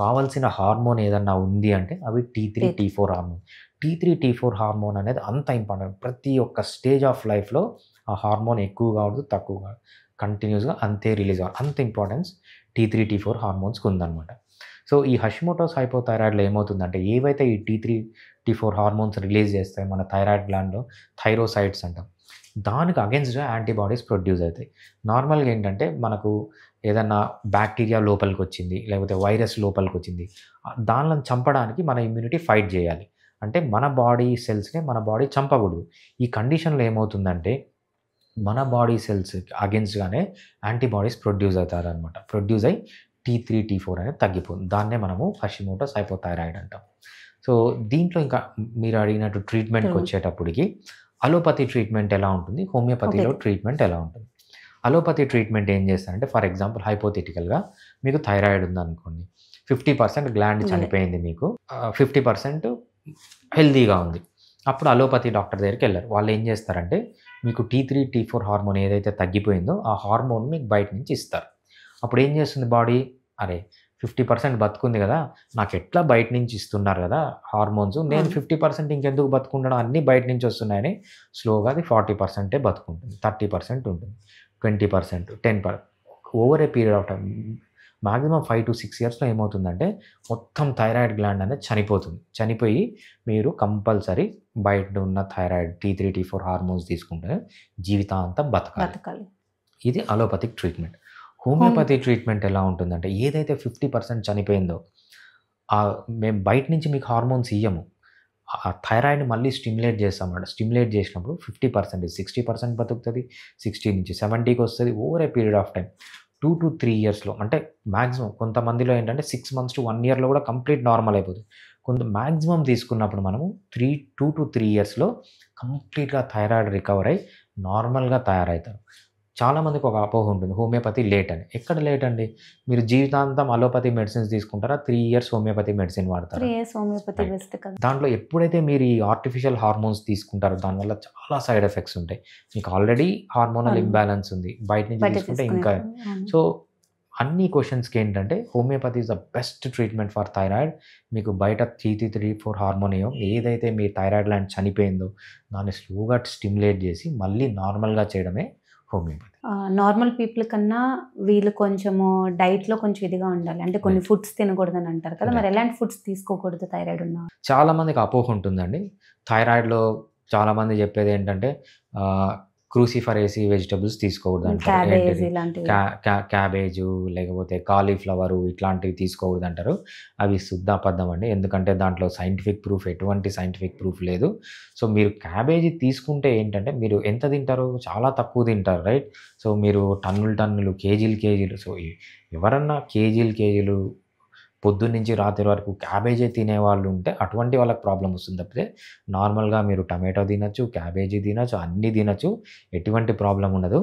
కావాల్సిన హార్మోన్ ఏదన్నా ఉంది అంటే అవి T3, T4 hormone. T3, T4 hormone అనేది అంత ఇంపార్టెంట్. ప్రతి ఒక్క స్టేజ్ ఆఫ్ లైఫ్లో ఆ హార్మోన్ ఎక్కువ కావద్దు, తక్కువ కాదు, కంటిన్యూస్గా అంతే రిలీజ్ అవ్వాలి. అంత ఇంపార్టెన్స్ T3, T4 హార్మోన్స్కి ఉందన్నమాట. సో ఈ హషిమోటోస్ హైపోథైరాయిడ్లో ఏమవుతుందంటే, ఏవైతే ఈ T3, T4 హార్మోన్స్ రిలీజ్ చేస్తాయి మన థైరాయిడ్ గ్లాండ్లో, థైరోసైడ్స్ అంటాం, దానికి అగెన్స్ట్గా యాంటీబాడీస్ ప్రొడ్యూస్ అవుతాయి. నార్మల్గా ఏంటంటే మనకు ఏదన్నా బ్యాక్టీరియా లోపలికి వచ్చింది, లేకపోతే వైరస్ లోపలికి వచ్చింది, దానిని చంపడానికి మన ఇమ్యూనిటీ ఫైట్ చేయాలి. అంటే మన బాడీ సెల్స్ని మన బాడీ చంపకూడదు. ఈ కండిషన్లో ఏమవుతుందంటే మన బాడీ సెల్స్ అగేన్స్ట్గానే యాంటీబాడీస్ ప్రొడ్యూస్ అవుతారు అనమాట. ప్రొడ్యూస్ అయ్యి T3 T4 అనేది తగ్గిపోతుంది. దాన్నే మనము హషిమోటోస్ హైపోథైరాయిడ్ అంటాం. సో దీంట్లో ఇంకా మీరు అడిగినట్టు ట్రీట్మెంట్కి వచ్చేటప్పటికి అలోపతి ట్రీట్మెంట్ ఎలా ఉంటుంది, హోమియోపతిలో ట్రీట్మెంట్ ఎలా ఉంటుంది. అలోపతి ట్రీట్మెంట్ ఏం చేస్తారంటే ఫర్ ఎగ్జాంపుల్ హైపోథెటికల్గా మీకు థైరాయిడ్ ఉందనుకోండి, 50% గ్లాండ్ చనిపోయింది, మీకు 50% హెల్దీగా ఉంది. అప్పుడు అలోపతి డాక్టర్ దగ్గరికి వెళ్ళారు. వాళ్ళు ఏం చేస్తారంటే మీకు T3 T4 హార్మోన్ ఏదైతే తగ్గిపోయిందో ఆ హార్మోన్ మీకు బయట నుంచి ఇస్తారు. అప్పుడు ఏం చేస్తుంది బాడీ, అరే 50% బతుకుంది కదా, నాకు ఎట్లా బయట నుంచి ఇస్తున్నారు కదా హార్మోన్స్, నేను 50% ఇంకెందుకు బతుకుండడం, అన్నీ బయట నుంచి వస్తున్నాయని స్లోగా అది 40% బతుకుంటుంది, 30% ఉంటుంది, 20%, 10%. Over a period of time maximum 5 to 6 yearsలో ఏమవుతుందంటే మొత్తం థైరాయిడ్ గ్లాండ్ అనేది చనిపోతుంది. చనిపోయి మీరు కంపల్సరీ బయట ఉన్న థైరాయిడ్ T3 T4 హార్మోన్స్ తీసుకుంటే జీవితాంతం బతకాలి. ఇది అలోపతిక్ ట్రీట్మెంట్. హోమియోపతి ట్రీట్మెంట్ ఎలా ఉంటుందంటే ఏదైతే 50% చనిపోయిందో మేము బయట నుంచి మీకు హార్మోన్స్ ఇయ్యము, ఆ థైరాయిడ్ని మళ్ళీ స్టిమ్యులేట్ చేస్తామన్నమాట. స్టిమ్యులేట్ చేసినప్పుడు 50% 60% బతుకుతుంది, 60 నుంచి 70కి వస్తుంది. Over a period of time 2 to 3 yearsలో, అంటే మ్యాక్సిమం కొంతమందిలో ఏంటంటే 6 months to 1 yearలో కూడా కంప్లీట్ నార్మల్ అయిపోతుంది. కొంత మ్యాక్సిమం తీసుకున్నప్పుడు మనము 2 to 3 yearsలో కంప్లీట్గా థైరాయిడ్ రికవర్ అయ్యి నార్మల్గా తయారవుతారు. చాలామందికి ఒక అపోహ ఉంటుంది హోమియోపతి లేట్ అని. ఎక్కడ లేట్ అండి, మీరు జీవితాంతం అలోపతి మెడిసిన్స్ తీసుకుంటారా, 3 years హోమియోపతి మెడిసిన్ వాడతారు. దాంట్లో ఎప్పుడైతే మీరు ఈ ఆర్టిఫిషియల్ హార్మోన్స్ తీసుకుంటారో దానివల్ల చాలా సైడ్ ఎఫెక్ట్స్ ఉంటాయి. మీకు ఆల్రెడీ హార్మోనల్ ఇంబ్యాలెన్స్ ఉంది, బయట నుంచి తీసుకుంటే ఇంకా. సో అన్ని క్వశ్చన్స్కి ఏంటంటే homeopathy is the best treatment for thyroid. మీకు బయట T3 T4 హార్మోన్ ఏదైతే మీ థైరాయిడ్ గ్లాండ్ చనిపోయిందో దాన్ని స్లోగా స్టిమ్యులేట్ చేసి మళ్ళీ నార్మల్గా చేయడమే హోమియోపతి. నార్మల్ పీపుల్ కన్నా వీళ్ళు కొంచెము డైట్లో కొంచెం ఇదిగా ఉండాలి, అంటే కొన్ని ఫుడ్స్ తినకూడదని అంటారు కదా, మరి ఎలాంటి ఫుడ్స్ తీసుకోకూడదు థైరాయిడ్ ఉన్న? చాలా మందికి అపోహ ఉంటుందండి. థైరాయిడ్లో చాలామంది చెప్పేది ఏంటంటే క్రూసిఫరేసి వెజిటబుల్స్ తీసుకోకూడదు అంటారు. క్యాబేజు లేకపోతే కాలీఫ్లవరు ఇట్లాంటివి తీసుకోకూడదు అంటారు. అవి శుద్ధ అబద్ధం అండి. ఎందుకంటే దాంట్లో ఎటువంటి సైంటిఫిక్ ప్రూఫ్ లేదు. సో మీరు క్యాబేజీ తీసుకుంటే ఏంటంటే మీరు ఎంత తింటారు, చాలా తక్కువ తింటారు, రైట్? సో మీరు టన్నులు కేజీలు, సో ఎవరన్నా కేజీలు పొద్దున్న నుంచి రాత్రి వరకు క్యాబేజీ తినేవాళ్ళు ఉంటే అటువంటి వాళ్ళకి ప్రాబ్లం వస్తుంది తప్పితే నార్మల్గా మీరు టమాటో తినచ్చు, క్యాబేజీ తినచ్చు, అన్నీ తినచ్చు, ఎటువంటి ప్రాబ్లం ఉండదు.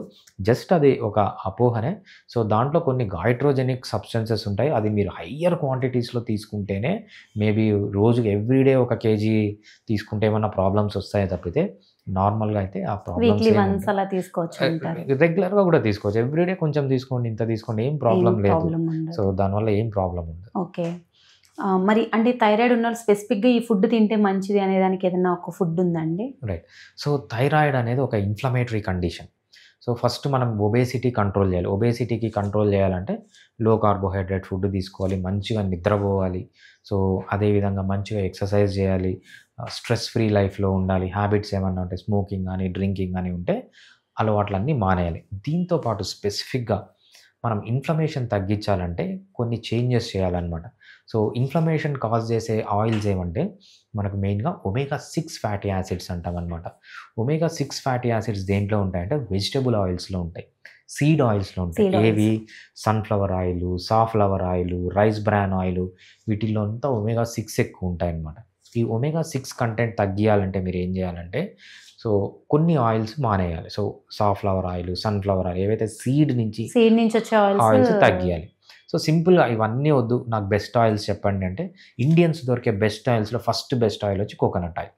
జస్ట్ అది ఒక అపోహనే. సో దాంట్లో కొన్ని గైట్రోజెనిక్ సబ్స్టెన్సెస్ ఉంటాయి, అది మీరు హయ్యర్ క్వాంటిటీస్లో తీసుకుంటేనే మేబీ రోజుకి ఎవ్రీడే 1 kg తీసుకుంటే ఏమన్నా ప్రాబ్లమ్స్ వస్తాయి తప్పితే నార్మల్గా అయితే ఆ ప్రాబ్లమ్స్ రెగ్యులర్గా కూడా తీసుకోవచ్చు. ఎవ్రీడే కొంచెం తీసుకోండి, ఇంత తీసుకోండి, ఏం ప్రాబ్లం లేదు. సో దానివల్ల ఏం ప్రాబ్లం ఉండదు. ఓకే, మరి అంటే థైరాయిడ్ ఉన్న స్పెసిఫిక్గా ఈ ఫుడ్ తింటే మంచిది అనే దానికి ఏదైనా ఒక ఫుడ్ ఉందండి? రైట్. సో థైరాయిడ్ అనేది ఒక ఇన్ఫ్లమేటరీ కండిషన్. సో ఫస్ట్ మనం ఒబేసిటీ కంట్రోల్ చేయాలి. ఒబేసిటీకి కంట్రోల్ చేయాలంటే లో కార్బోహైడ్రేట్ ఫుడ్ తీసుకోవాలి, మంచిగా నిద్రపోవాలి, సో అదేవిధంగా మంచిగా ఎక్సర్సైజ్ చేయాలి, స్ట్రెస్ ఫ్రీ లైఫ్లో ఉండాలి. హ్యాబిట్స్ ఏమన్నా ఉంటే స్మోకింగ్ కానీ డ్రింకింగ్ కానీ ఉంటే అలవాట్లన్నీ మానేయాలి. దీంతోపాటు స్పెసిఫిక్గా మనం ఇన్ఫ్లమేషన్ తగ్గించాలంటే కొన్ని చేంజెస్ చేయాలన్నమాట. సో ఇన్ఫ్లమేషన్ కాజ్ చేసే ఆయిల్స్ ఏమంటే మనకు మెయిన్గా omega-6 ఫ్యాటీ యాసిడ్స్ అంటాం అనమాట. omega-6 ఫ్యాటీ యాసిడ్స్ దేంట్లో ఉంటాయంటే వెజిటబుల్ ఆయిల్స్లో ఉంటాయి, సీడ్ ఆయిల్స్లో ఉంటాయి. ఏవి? Sunflower oil, safflower oil, rice bran oil, వీటిల్లో అంతా omega-6 ఎక్కువ ఉంటాయి అన్నమాట. ఈ omega-6 కంటెంట్ తగ్గియాలంటే మీరు ఏం చేయాలంటే సో కొన్ని ఆయిల్స్ మానేయాలి. So safflower oil, sunflower oil, ఏవైతే సీడ్ నుంచి వచ్చే ఆయిల్స్ తగ్గియాలి. సో సింపుల్గా ఇవన్నీ వద్దు, నాకు బెస్ట్ ఆయిల్స్ చెప్పండి అంటే ఇండియన్స్ దొరికే బెస్ట్ ఆయిల్స్లో ఫస్ట్ బెస్ట్ ఆయిల్ వచ్చి కోకోనట్ ఆయిల్.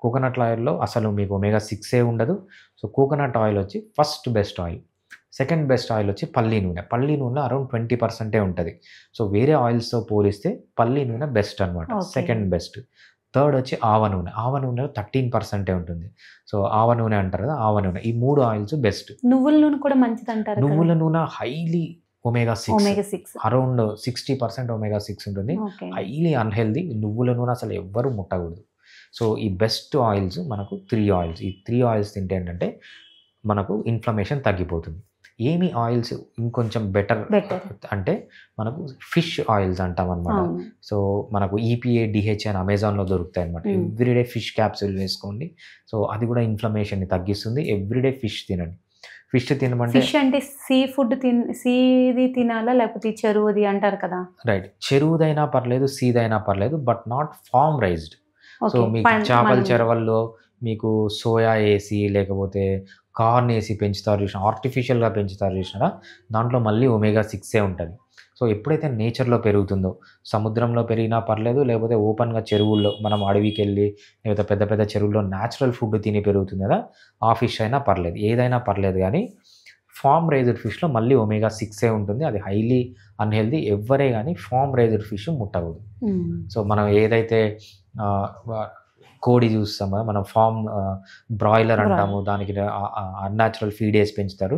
కోకోనట్ ఆయిల్లో అసలు మీకు omega-6 ఉండదు. సో కోకోనట్ ఆయిల్ వచ్చి first best oil. Second best oil వచ్చి పల్లి నూనె. పల్లి నూనె అరౌండ్ 20% ఉంటుంది. సో వేరే ఆయిల్స్తో పోలిస్తే పల్లి నూనె బెస్ట్ అనమాట, సెకండ్ బెస్ట్. థర్డ్ వచ్చి ఆవ నూనె. ఆవ నూనెలో 13% ఉంటుంది. సో ఆవ నూనె అంటారు కదా, ఆవ నూనె. ఈ 3 ఆయిల్స్ బెస్ట్. నువ్వుల నూనె కూడా మంచిది అంటారు. నువ్వుల నూనె హైలీ omega-6 అరౌండ్ 60% omega-6 ఉంటుంది. Highly unhealthy. నువ్వుల నూనె అసలు ఎవ్వరూ ముట్టకూడదు. సో ఈ బెస్ట్ ఆయిల్స్ మనకు 3 ఆయిల్స్. ఈ 3 ఆయిల్స్ తింటే ఏంటంటే మనకు ఇన్ఫ్లమేషన్ తగ్గిపోతుంది. ఏమి ఆయిల్స్ ఇంకొంచెం బెటర్ అంటే మనకు ఫిష్ ఆయిల్స్ అంటాం అనమాట. సో మనకు EPA DHA అని అమెజాన్లో దొరుకుతాయి అనమాట. ఎవ్రీడే ఫిష్ క్యాప్సూల్ వేసుకోండి. సో అది కూడా ఇన్ఫ్లమేషన్ని తగ్గిస్తుంది. ఎవ్రీడే ఫిష్ తినండి. ఫిష్ తినమంటే ఫిష్ అంటే సీ ఫుడ్ సీది తినాలా లేకపోతే ఈ చెరువుది అంటారు కదా? రైట్, చెరువుదైనా పర్లేదు, సీదైనా పర్లేదు, but not farm raised. So okay. మీకు చేపల మనం చెరువుల్లో మీకు సోయా వేసి లేకపోతే కార్న్ వేసి పెంచుతారు చూసిన, ఆర్టిఫిషియల్గా పెంచుతారు చూసినారా, దాంట్లో మళ్ళీ ఒమేగా 6 ఉంటుంది. సో ఎప్పుడైతే నేచర్లో పెరుగుతుందో, సముద్రంలో పెరిగినా పర్లేదు, లేకపోతే ఓపెన్గా చెరువుల్లో మనం అడవికి వెళ్ళి లేకపోతే పెద్ద పెద్ద చెరువుల్లో న్యాచురల్ ఫుడ్ తిని పెరుగుతుంది కదా, ఆ ఫిష్ అయినా పర్లేదు, ఏదైనా పర్లేదు. కానీ ఫార్మ్ రైజ్డ్ ఫిష్లో మళ్ళీ ఒమేగా 6 ఉంటుంది. అది హైలీ అన్హెల్దీ. ఎవ్వరే కానీ ఫార్మ్ రైజ్డ్ ఫిష్ ముట్టకూడదు. సో మనం ఏదైతే కోడి చూస్తాం కదా, మనం ఫార్మ్ బ్రాయిలర్ అంటాము, దానికి అన్యాచురల్ ఫీడ్ వేసి పెంచుతారు.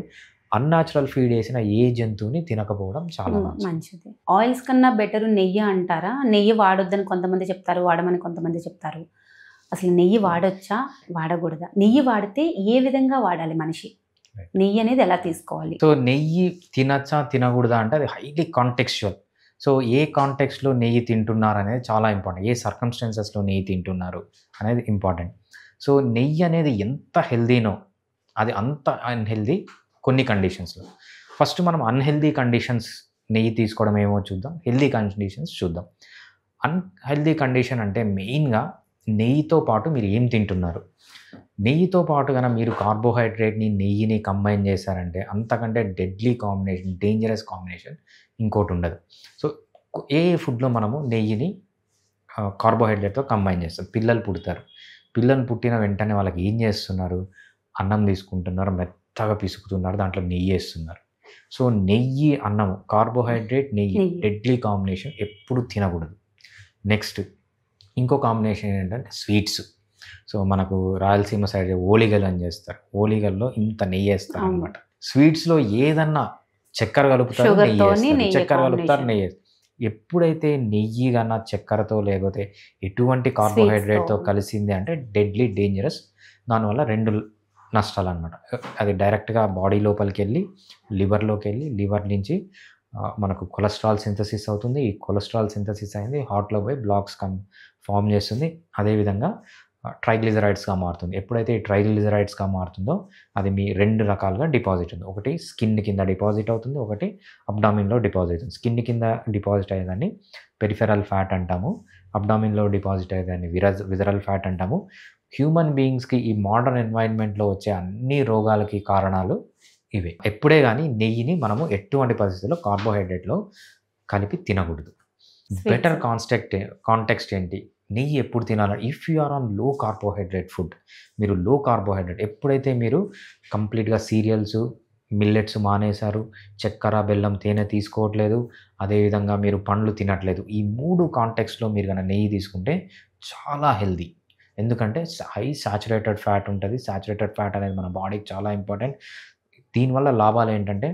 అన్యాచురల్ ఫీడ్ వేసిన ఏ జంతువుని తినకపోవడం చాలా మంచిది. ఆయిల్స్ కన్నా బెటర్ నెయ్యి అంటారా? నెయ్యి వాడొద్దని కొంతమంది చెప్తారు, వాడమని కొంతమంది చెప్తారు. అసలు నెయ్యి వాడొచ్చా, వాడకూడదా? నెయ్యి వాడితే ఏ విధంగా వాడాలి మనిషి? నెయ్యి అనేది ఎలా తీసుకోవాలి? సో నెయ్యి తినచ్చా తినకూడదా అంటే అది హైలీ కాంటెక్స్చువల్. సో ఏ కాంటెక్స్లో నెయ్యి తింటున్నారు అనేది చాలా ఇంపార్టెంట్. ఏ సర్కమ్స్టాన్సెస్లో నెయ్యి తింటున్నారు అనేది ఇంపార్టెంట్. సో నెయ్యి అనేది ఎంత హెల్దీనో అది అంత అన్హెల్దీ కొన్ని కండిషన్స్లో. ఫస్ట్ మనం అన్హెల్దీ కండిషన్స్ నెయ్యి తీసుకోవడం ఏమో చూద్దాం, హెల్దీ కండిషన్స్ చూద్దాం. అన్హెల్దీ కండిషన్ అంటే మెయిన్గా నెయ్యితో పాటు మీరు ఏం తింటున్నారు. నెయ్యితో పాటు కనుక మీరు కార్బోహైడ్రేట్ని నెయ్యిని కంబైన్ చేశారంటే అంతకంటే డెడ్లీ కాంబినేషన్, డేంజరస్ కాంబినేషన్ ఇంకోటి ఉండదు. సో ఏ ఫుడ్లో మనము నెయ్యిని కార్బోహైడ్రేట్తో కంబైన్ చేస్తాం. పిల్లలు పుడతారు, పిల్లలు పుట్టిన వెంటనే వాళ్ళకి ఏం చేస్తున్నారు, అన్నం తీసుకుంటున్నారు, మెత్తగా పిసుకుతున్నారు, దాంట్లో నెయ్యి వేస్తున్నారు. సో నెయ్యి అన్నము, కార్బోహైడ్రేట్ నెయ్యి డెడ్లీ కాంబినేషన్, ఎప్పుడు తినకూడదు. నెక్స్ట్ ఇంకో కాంబినేషన్ ఏంటంటే స్వీట్స్. సో మనకు రాయలసీమ సైడ్ ఓలిగలు అని చేస్తారు, ఓలిగల్లో ఇంత నెయ్యి వేస్తారు అనమాట. స్వీట్స్లో ఏదన్నా చక్కెర కలుపుతారు, చక్కెర కలుపుతారు, నెయ్యి. ఎప్పుడైతే నెయ్యి కన్నా చక్కెరతో లేకపోతే ఎటువంటి కార్బోహైడ్రేట్తో కలిసింది అంటే డెడ్లీ డేంజరస్. దానివల్ల 2 నష్టాలు అనమాట. అది డైరెక్ట్గా బాడీ లోపలికి వెళ్ళి లివర్లోకి వెళ్ళి లివర్ నుంచి మనకు కొలెస్ట్రాల్ సింథసిస్ అవుతుంది. ఈ కొలెస్ట్రాల్ సింథసిస్ అయింది హార్ట్లో పోయి బ్లాక్స్ ఫామ్ చేస్తుంది. అదేవిధంగా ట్రైగ్లిజరైడ్స్గా మారుతుంది. ఎప్పుడైతే ఈ ట్రైగ్లిజరైడ్స్గా మారుతుందో అది మీ 2 రకాలుగా డిపాజిట్ ఉంది. ఒకటి స్కిన్ కింద డిపాజిట్ అవుతుంది, ఒకటి అబ్డామిన్లో డిపాజిట్ అవుతుంది. స్కిన్ కింద డిపాజిట్ అయ్యేదాన్ని పెరిఫెరల్ ఫ్యాట్ అంటాము, అబ్డామిన్లో డిపాజిట్ అయ్యేదాన్ని విజరల్ ఫ్యాట్ అంటాము. హ్యూమన్ బీయింగ్స్కి ఈ మోడర్న్ ఎన్వైర్న్మెంట్లో వచ్చే అన్ని రోగాలకి కారణాలు ఇవే. ఎప్పుడే కానీ నెయ్యిని మనము ఎటువంటి పరిస్థితుల్లో కార్బోహైడ్రేట్లో కలిపి తినకూడదు. బెటర్ కాంటెక్స్ట్ ఏంటి, నెయ్యి ఎప్పుడు తినాలి? ఇఫ్ యు ఆర్ ఆన్ లో కార్బోహైడ్రేట్ ఫుడ్, మీరు లో కార్బోహైడ్రేట్ ఎప్పుడైతే మీరు కంప్లీట్గా సీరియల్స్ మిల్లెట్స్ మానేశారు, చక్కెర బెల్లం తేనె తీసుకోవట్లేదు, అదేవిధంగా మీరు పండ్లు తినట్లేదు, ఈ 3 కాంటెక్స్లో మీరు కనుక నెయ్యి తీసుకుంటే చాలా హెల్దీ. ఎందుకంటే హై సాచురేటెడ్ ఫ్యాట్ ఉంటుంది. సాచురేటెడ్ ఫ్యాట్ అనేది మన బాడీకి చాలా ఇంపార్టెంట్. దీనివల్ల లాభాలు ఏంటంటే,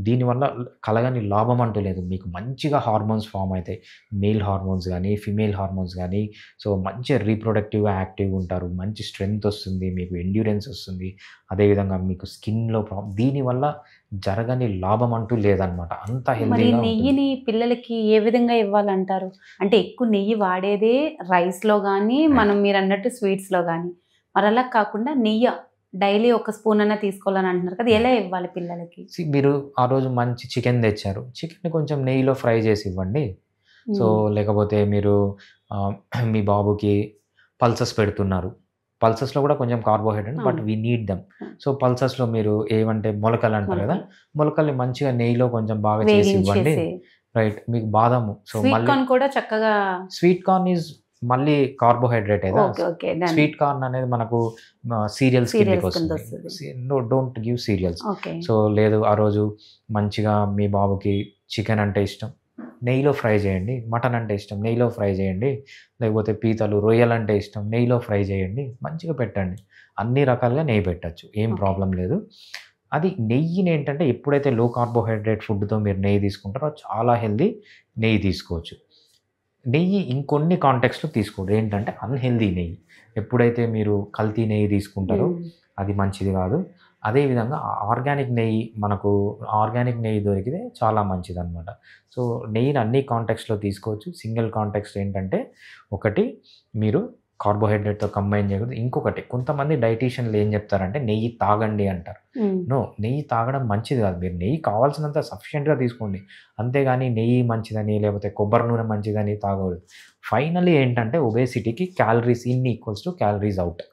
దీనివల్ల కలగని లాభం అంటూ లేదు. మీకు మంచిగా హార్మోన్స్ ఫామ్ అవుతాయి, మేల్ హార్మోన్స్ కానీ ఫిమేల్ హార్మోన్స్ కానీ. సో మంచి రీప్రొడక్టివ్గా యాక్టివ్గా ఉంటారు, మంచి స్ట్రెంగ్త్ వస్తుంది, మీకు ఎండ్యూరెన్స్ వస్తుంది. అదేవిధంగా మీకు స్కిన్లో దీనివల్ల జరగని లాభం అంటూ లేదనమాట. అంత హెల్దీగా. నెయ్యిని పిల్లలకి ఏ విధంగా ఇవ్వాలంటారు? అంటే ఎక్కువ నెయ్యి వాడేదే రైస్లో కానీ మనం మీరు అన్నట్టు స్వీట్స్లో కానీ, మరి అలా కాకుండా నెయ్యి డైలీ 1 స్పూన్ అన్నా తీసుకోవాలని అంటున్నారు కదా, ఎలా ఇవ్వాలి పిల్లలకి? మీరు ఆ రోజు మంచి చికెన్ తెచ్చారు, చికెన్ని కొంచెం నెయ్యిలో ఫ్రై చేసి ఇవ్వండి. సో లేకపోతే మీరు మీ బాబుకి పల్సెస్ పెడుతున్నారు, పల్సెస్లో కూడా కొంచెం carbohydrate, but we need them. So పల్సెస్లో మీరు ఏమంటే మొలకలు అంటారు కదా, మొలకల్ని మంచిగా నెయ్యిలో కొంచెం బాగా చేసి ఇవ్వండి. రైట్, మీకు బాదాము. సో మళ్ళీ కూడా చక్కగా స్వీట్ కార్న్ ఈజ్ మళ్ళీ కార్బోహైడ్రేట్ అయితే, స్వీట్ కార్న్ అనేది మనకు సీరియల్స్ కిందకి వస్తుంది. Don't give serials. సో లేదు, ఆ రోజు మంచిగా మీ బాబుకి చికెన్ అంటే ఇష్టం, నెయ్యిలో ఫ్రై చేయండి. మటన్ అంటే ఇష్టం, నెయ్యిలో ఫ్రై చేయండి. లేకపోతే పీతలు రొయ్యలు అంటే ఇష్టం, నెయ్యిలో ఫ్రై చేయండి, మంచిగా పెట్టండి. అన్ని రకాలుగా నెయ్యి పెట్టచ్చు, ఏం ప్రాబ్లం లేదు. అది నెయ్యిని ఏంటంటే ఎప్పుడైతే లో కార్బోహైడ్రేట్ ఫుడ్తో మీరు నెయ్యి తీసుకుంటారో చాలా హెల్దీ నెయ్యి తీసుకోవచ్చు. నెయ్యి ఇంకొన్ని కాంటెక్స్లో తీసుకోండి. ఏంటంటే అన్హెల్దీ నెయ్యి, ఎప్పుడైతే మీరు కల్తీ నెయ్యి తీసుకుంటారో అది మంచిది కాదు. అదేవిధంగా ఆర్గానిక్ నెయ్యి, మనకు ఆర్గానిక్ నెయ్యి దొరికితే చాలా మంచిది అనమాట. సో నెయ్యిని అన్ని కాంటెక్స్లో తీసుకోవచ్చు. సింగిల్ కాంటెక్స్ట్ ఏంటంటే, ఒకటి మీరు కార్బోహైడ్రేట్తో కంబైన్ చేయకూడదు. ఇంకొకటి కొంతమంది డైటీషియన్లు ఏం చెప్తారంటే నెయ్యి తాగండి అంటారు. నో, నెయ్యి తాగడం మంచిది కాదు. మీరు నెయ్యి కావాల్సినంత సఫిషియెంట్గా తీసుకోండి, అంతేగాని నెయ్యి మంచిదని లేకపోతే కొబ్బరి నూనె మంచిదని తాగకూడదు. ఫైనలీ ఏంటంటే ఒబేసిటీకి calories in equals to calories out.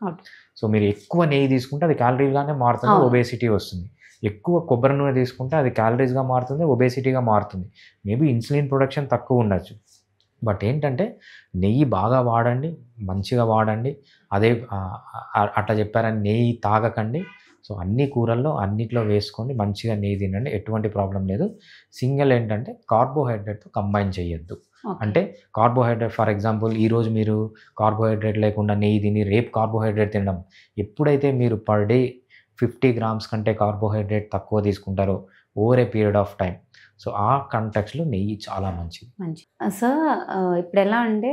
So మీరు ఎక్కువ నెయ్యి తీసుకుంటే అది క్యాలరీగానే మారుతుంది, ఒబేసిటీ వస్తుంది. ఎక్కువ కొబ్బరి నూనె తీసుకుంటే అది క్యాలరీస్గా మారుతుంది, ఒబేసిటీగా మారుతుంది. మేబీ ఇన్సులిన్ ప్రొడక్షన్ తక్కువ ఉండొచ్చు, బట్ ఏంటంటే నెయ్యి బాగా వాడండి, మంచిగా వాడండి. అదే అట్లా చెప్పారని నెయ్యి తాగకండి. సో అన్ని కూరల్లో అన్నిట్లో వేసుకోండి, మంచిగా నెయ్యి తినండి, ఎటువంటి ప్రాబ్లం లేదు. సింగిల్ ఏంటంటే కార్బోహైడ్రేట్తో కంబైన్ చేయొద్దు. అంటే కార్బోహైడ్రేట్ ఫర్ ఎగ్జాంపుల్ ఈరోజు మీరు కార్బోహైడ్రేట్ లేకుండా నెయ్యి తిని రేపు కార్బోహైడ్రేట్ తినడం. ఎప్పుడైతే మీరు పర్ డే 50 grams కంటే కార్బోహైడ్రేట్ తక్కువ తీసుకుంటారో over a period of time, so ఆ కాంటెక్స్లో నెయ్యి చాలా మంచిది. సార్ ఇప్పుడు ఎలా అంటే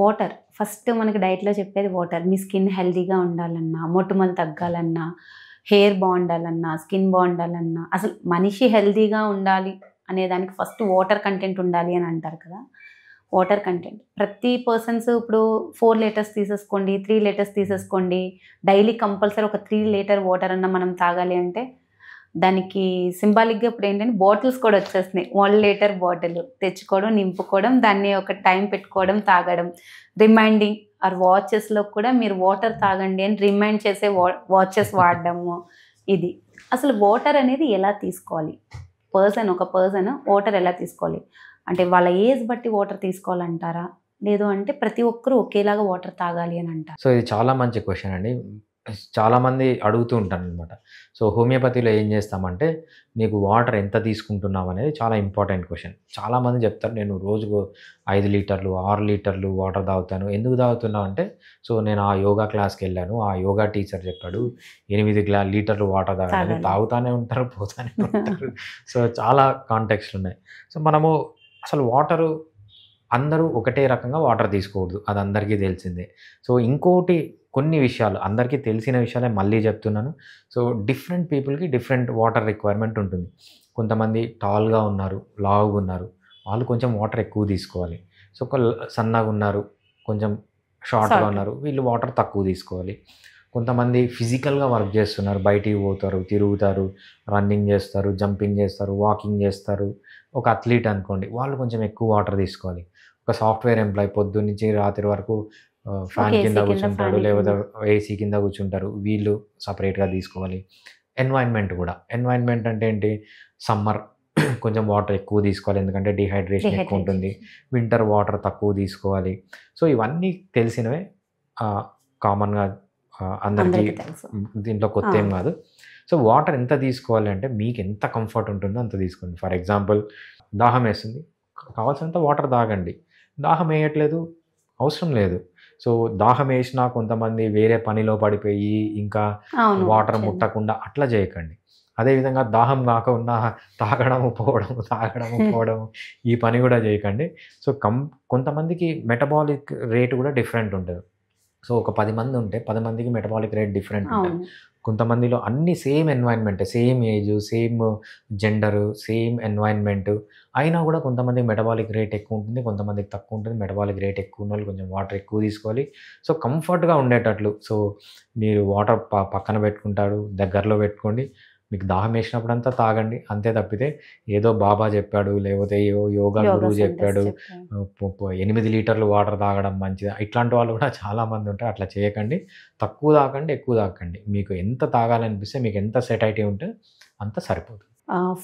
వాటర్ ఫస్ట్ మనకి డైట్లో చెప్పేది వాటర్. మీ స్కిన్ హెల్తీగా ఉండాలన్నా, మొటిమలు తగ్గాలన్నా, హెయిర్ బాగుండాలన్నా, స్కిన్ బాగుండాలన్నా, అసలు మనిషి హెల్తీగా ఉండాలి అనేదానికి ఫస్ట్ వాటర్ కంటెంట్ ఉండాలి అని అంటారు కదా. వాటర్ కంటెంట్ ప్రతి పర్సన్స్ ఇప్పుడు 4 liters తీసేసుకోండి, 3 liters తీసేసుకోండి, డైలీ కంపల్సరీ ఒక 3 liter వాటర్ అన్న మనం తాగాలి అంటే దానికి సింబాలిక్గా ఇప్పుడు ఏంటంటే బాటిల్స్ కూడా వచ్చేస్తున్నాయి. 1 liter బాటిల్ తెచ్చుకోవడం, నింపుకోవడం, దాన్ని ఒక టైం పెట్టుకోవడం, తాగడం, రిమైండింగ్ ఆర్ వాచెస్లో కూడా మీరు వాటర్ తాగండి అని రిమైండ్ చేసే వాచెస్ వాడడము. ఇది అసలు వాటర్ అనేది ఎలా తీసుకోవాలి, ఒక పర్సన్ వాటర్ ఎలా తీసుకోవాలి అంటే వాళ్ళ ఏజ్ బట్టి వాటర్ తీసుకోవాలంటారా, లేదు అంటే ప్రతి ఒక్కరూ ఒకేలాగా వాటర్ తాగాలి అని అంటారు? సో ఇది చాలా మంచి క్వశ్చన్ అండి. చాలామంది అడుగుతూ ఉంటాను అనమాట. సో హోమియోపతిలో ఏం చేస్తామంటే నీకు వాటర్ ఎంత తీసుకుంటున్నావు అనేది చాలా ఇంపార్టెంట్ క్వశ్చన్. చాలామంది చెప్తారు నేను రోజుకు 5 లీటర్లు 6 లీటర్లు వాటర్ తాగుతాను. ఎందుకు తాగుతున్నావు అంటే సో నేను ఆ యోగా క్లాస్కి వెళ్ళాను, ఆ యోగా టీచర్ చెప్పాడు 8 లీటర్లు వాటర్ తాగాలని. తాగుతానే ఉంటారు, పోతానే ఉంటారు. సో చాలా కాంటెక్స్ట్లు ఉన్నాయి. సో మనము అసలు వాటరు అందరూ ఒకటే రకంగా వాటర్ తీసుకోకూడదు, అది అందరికీ తెలిసిందే. సో ఇంకోటి కొన్ని విషయాలు అందరికీ తెలిసిన విషయాలే మళ్ళీ చెప్తున్నాను. సో డిఫరెంట్ పీపుల్కి డిఫరెంట్ వాటర్ రిక్వైర్మెంట్ ఉంటుంది. కొంతమంది టాల్గా ఉన్నారు, లావుగా ఉన్నారు, వాళ్ళు కొంచెం వాటర్ ఎక్కువ తీసుకోవాలి. సో సన్నగా ఉన్నారు, కొంచెం షార్ట్గా ఉన్నారు, వీళ్ళు వాటర్ తక్కువ తీసుకోవాలి. కొంతమంది ఫిజికల్గా వర్క్ చేస్తున్నారు, బయటికి పోతారు, తిరుగుతారు, రన్నింగ్ చేస్తారు, జంపింగ్ చేస్తారు, వాకింగ్ చేస్తారు. ఒక అథ్లీట్ అనుకోండి, వాళ్ళు కొంచెం ఎక్కువ వాటర్ తీసుకోవాలి. ఒక సాఫ్ట్వేర్ ఎంప్లాయ్ పొద్దున్న నుంచి రాత్రి వరకు ఫ్యాన్ కింద కూర్చుంటాడు, లేకపోతే ఏసీ కింద కూర్చుంటారు, వీళ్ళు సపరేట్గా తీసుకోవాలి. ఎన్వైర్న్మెంట్ అంటే ఏంటి, సమ్మర్ కొంచెం వాటర్ ఎక్కువ తీసుకోవాలి, ఎందుకంటే డిహైడ్రేషన్ ఎక్కువ ఉంటుంది. వింటర్ వాటర్ తక్కువ తీసుకోవాలి. సో ఇవన్నీ తెలిసినవే, కామన్గా అందరికీ, దీంట్లో కొత్త ఏం కాదు. సో వాటర్ ఎంత తీసుకోవాలి అంటే మీకు ఎంత కంఫర్ట్ ఉంటుందో అంత తీసుకోండి. ఫర్ ఎగ్జాంపుల్ దాహం వేస్తుంది, కావాల్సినంత వాటర్ తాగండి. దాహం వేయట్లేదు, అవసరం లేదు. సో దాహం వేసినా కొంతమంది వేరే పనిలో పడిపోయి ఇంకా వాటర్ ముట్టకుండా అట్లా చేయకండి. అదేవిధంగా దాహం కాకుండా తాగడము పోవడము ఈ పని కూడా చేయకండి. సో కొంతమందికి మెటబాలిక్ రేట్ కూడా డిఫరెంట్ ఉంటుంది. సో ఒక 10 మంది ఉంటే 10 మందికి మెటబాలిక్ రేట్ డిఫరెంట్ ఉంటుంది. కొంతమందిలో అన్ని same environment, same age, same gender, same environment అయినా కూడా కొంతమందికి మెటబాలిక్ రేట్ ఎక్కువ ఉంటుంది, కొంతమందికి తక్కువ ఉంటుంది. మెటబాలిక్ రేట్ ఎక్కువ ఉన్న వాళ్ళు కొంచెం వాటర్ ఎక్కువ తీసుకోవాలి. సో కంఫర్ట్గా ఉండేటట్లు, సో మీరు వాటర్ పక్కన పెట్టుకుంటారు, దగ్గరలో పెట్టుకోండి. మీకు దాహం వేసినప్పుడంతా తాగండి, అంతే తప్పితే ఏదో బాబా చెప్పాడు, లేకపోతే యోగా గురువు చెప్పాడు 8 లీటర్లు వాటర్ తాగడం మంచిది, ఇట్లాంటి వాళ్ళు కూడా చాలామంది ఉంటారు. అట్లా చేయకండి. తక్కువ తాగండి, ఎక్కువ తాగండి. మీకు ఎంత తాగాలనిపిస్తే, మీకు ఎంత సెటైటీ ఉంటే అంత సరిపోతుంది.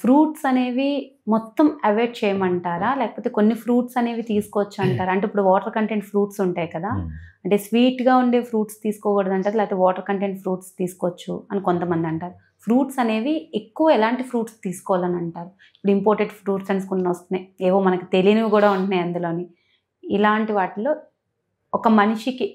ఫ్రూట్స్ అనేవి మొత్తం అవాయిడ్ చేయమంటారా, లేకపోతే కొన్ని ఫ్రూట్స్ అనేవి తీసుకోవచ్చు అంటారా? అంటే ఇప్పుడు వాటర్ కంటెంట్ ఫ్రూట్స్ ఉంటాయి కదా, అంటే స్వీట్గా ఉండే ఫ్రూట్స్ తీసుకోకూడదు అంటారు, లేకపోతే వాటర్ కంటెంట్ ఫ్రూట్స్ తీసుకోవచ్చు అని కొంతమంది అంటారు. ఫ్రూట్స్ అనేవి ఎక్కువ ఎలాంటి ఫ్రూట్స్ తీసుకోవాలని అంటారు? ఇప్పుడు ఇంపోర్టెడ్ ఫ్రూట్స్ అని కొన్ని వస్తున్నాయి, ఏవో మనకు తెలియనివి కూడా ఉంటున్నాయి అందులోని. ఇలాంటి వాటిలో ఒక మనిషికి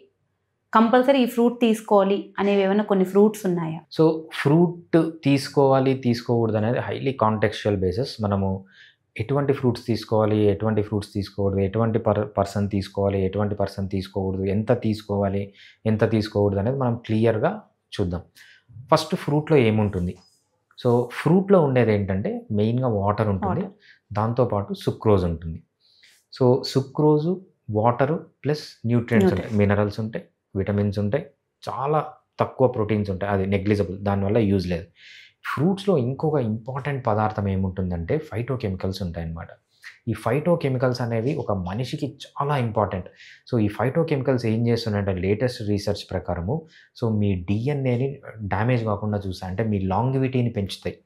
కంపల్సరీ ఈ ఫ్రూట్ తీసుకోవాలి అనేవి ఏమైనా కొన్ని ఫ్రూట్స్ ఉన్నాయా? సో ఫ్రూట్ తీసుకోవాలి తీసుకోకూడదు అనేది హైలీ కాంటెక్స్చువల్ బేసిస్. మనము ఎటువంటి ఫ్రూట్స్ తీసుకోవాలి, ఎటువంటి ఫ్రూట్స్ తీసుకోకూడదు, ఎటువంటి పర్సన్ తీసుకోవాలి, ఎటువంటి పర్సన్ తీసుకోకూడదు, ఎంత తీసుకోవాలి, ఎంత తీసుకోకూడదు అనేది మనం క్లియర్గా చూద్దాం. ఫస్ట్ ఫ్రూట్లో ఏముంటుంది? సో ఫ్రూట్లో ఉండేది ఏంటంటే మెయిన్గా వాటర్ ఉంటుంది, దాంతోపాటు సుక్రోజ్ ఉంటుంది. సో సుక్రోజు, వాటరు ప్లస్ న్యూట్రియంట్స్ ఉంటాయి, మినరల్స్ ఉంటాయి, విటమిన్స్ ఉంటాయి, చాలా తక్కువ ప్రోటీన్స్ ఉంటాయి, అది నెగ్లిజిబుల్, దానివల్ల యూజ్ లేదు. ఫ్రూట్స్లో ఇంకొక ఇంపార్టెంట్ పదార్థం ఏముంటుందంటే ఫైటోకెమికల్స్ ఉంటాయన్నమాట. ఈ ఫైటోకెమికల్స్ అనేవి ఒక మనిషికి చాలా ఇంపార్టెంట్. సో ఈ ఫైటోకెమికల్స్ ఏం చేస్తున్నాయంటే లేటెస్ట్ రీసెర్చ్ ప్రకారము సో మీ డిఎన్ఏని డ్యామేజ్ కాకుండా చూస్తాయి, అంటే మీ లాంగివిటీని పెంచుతాయి.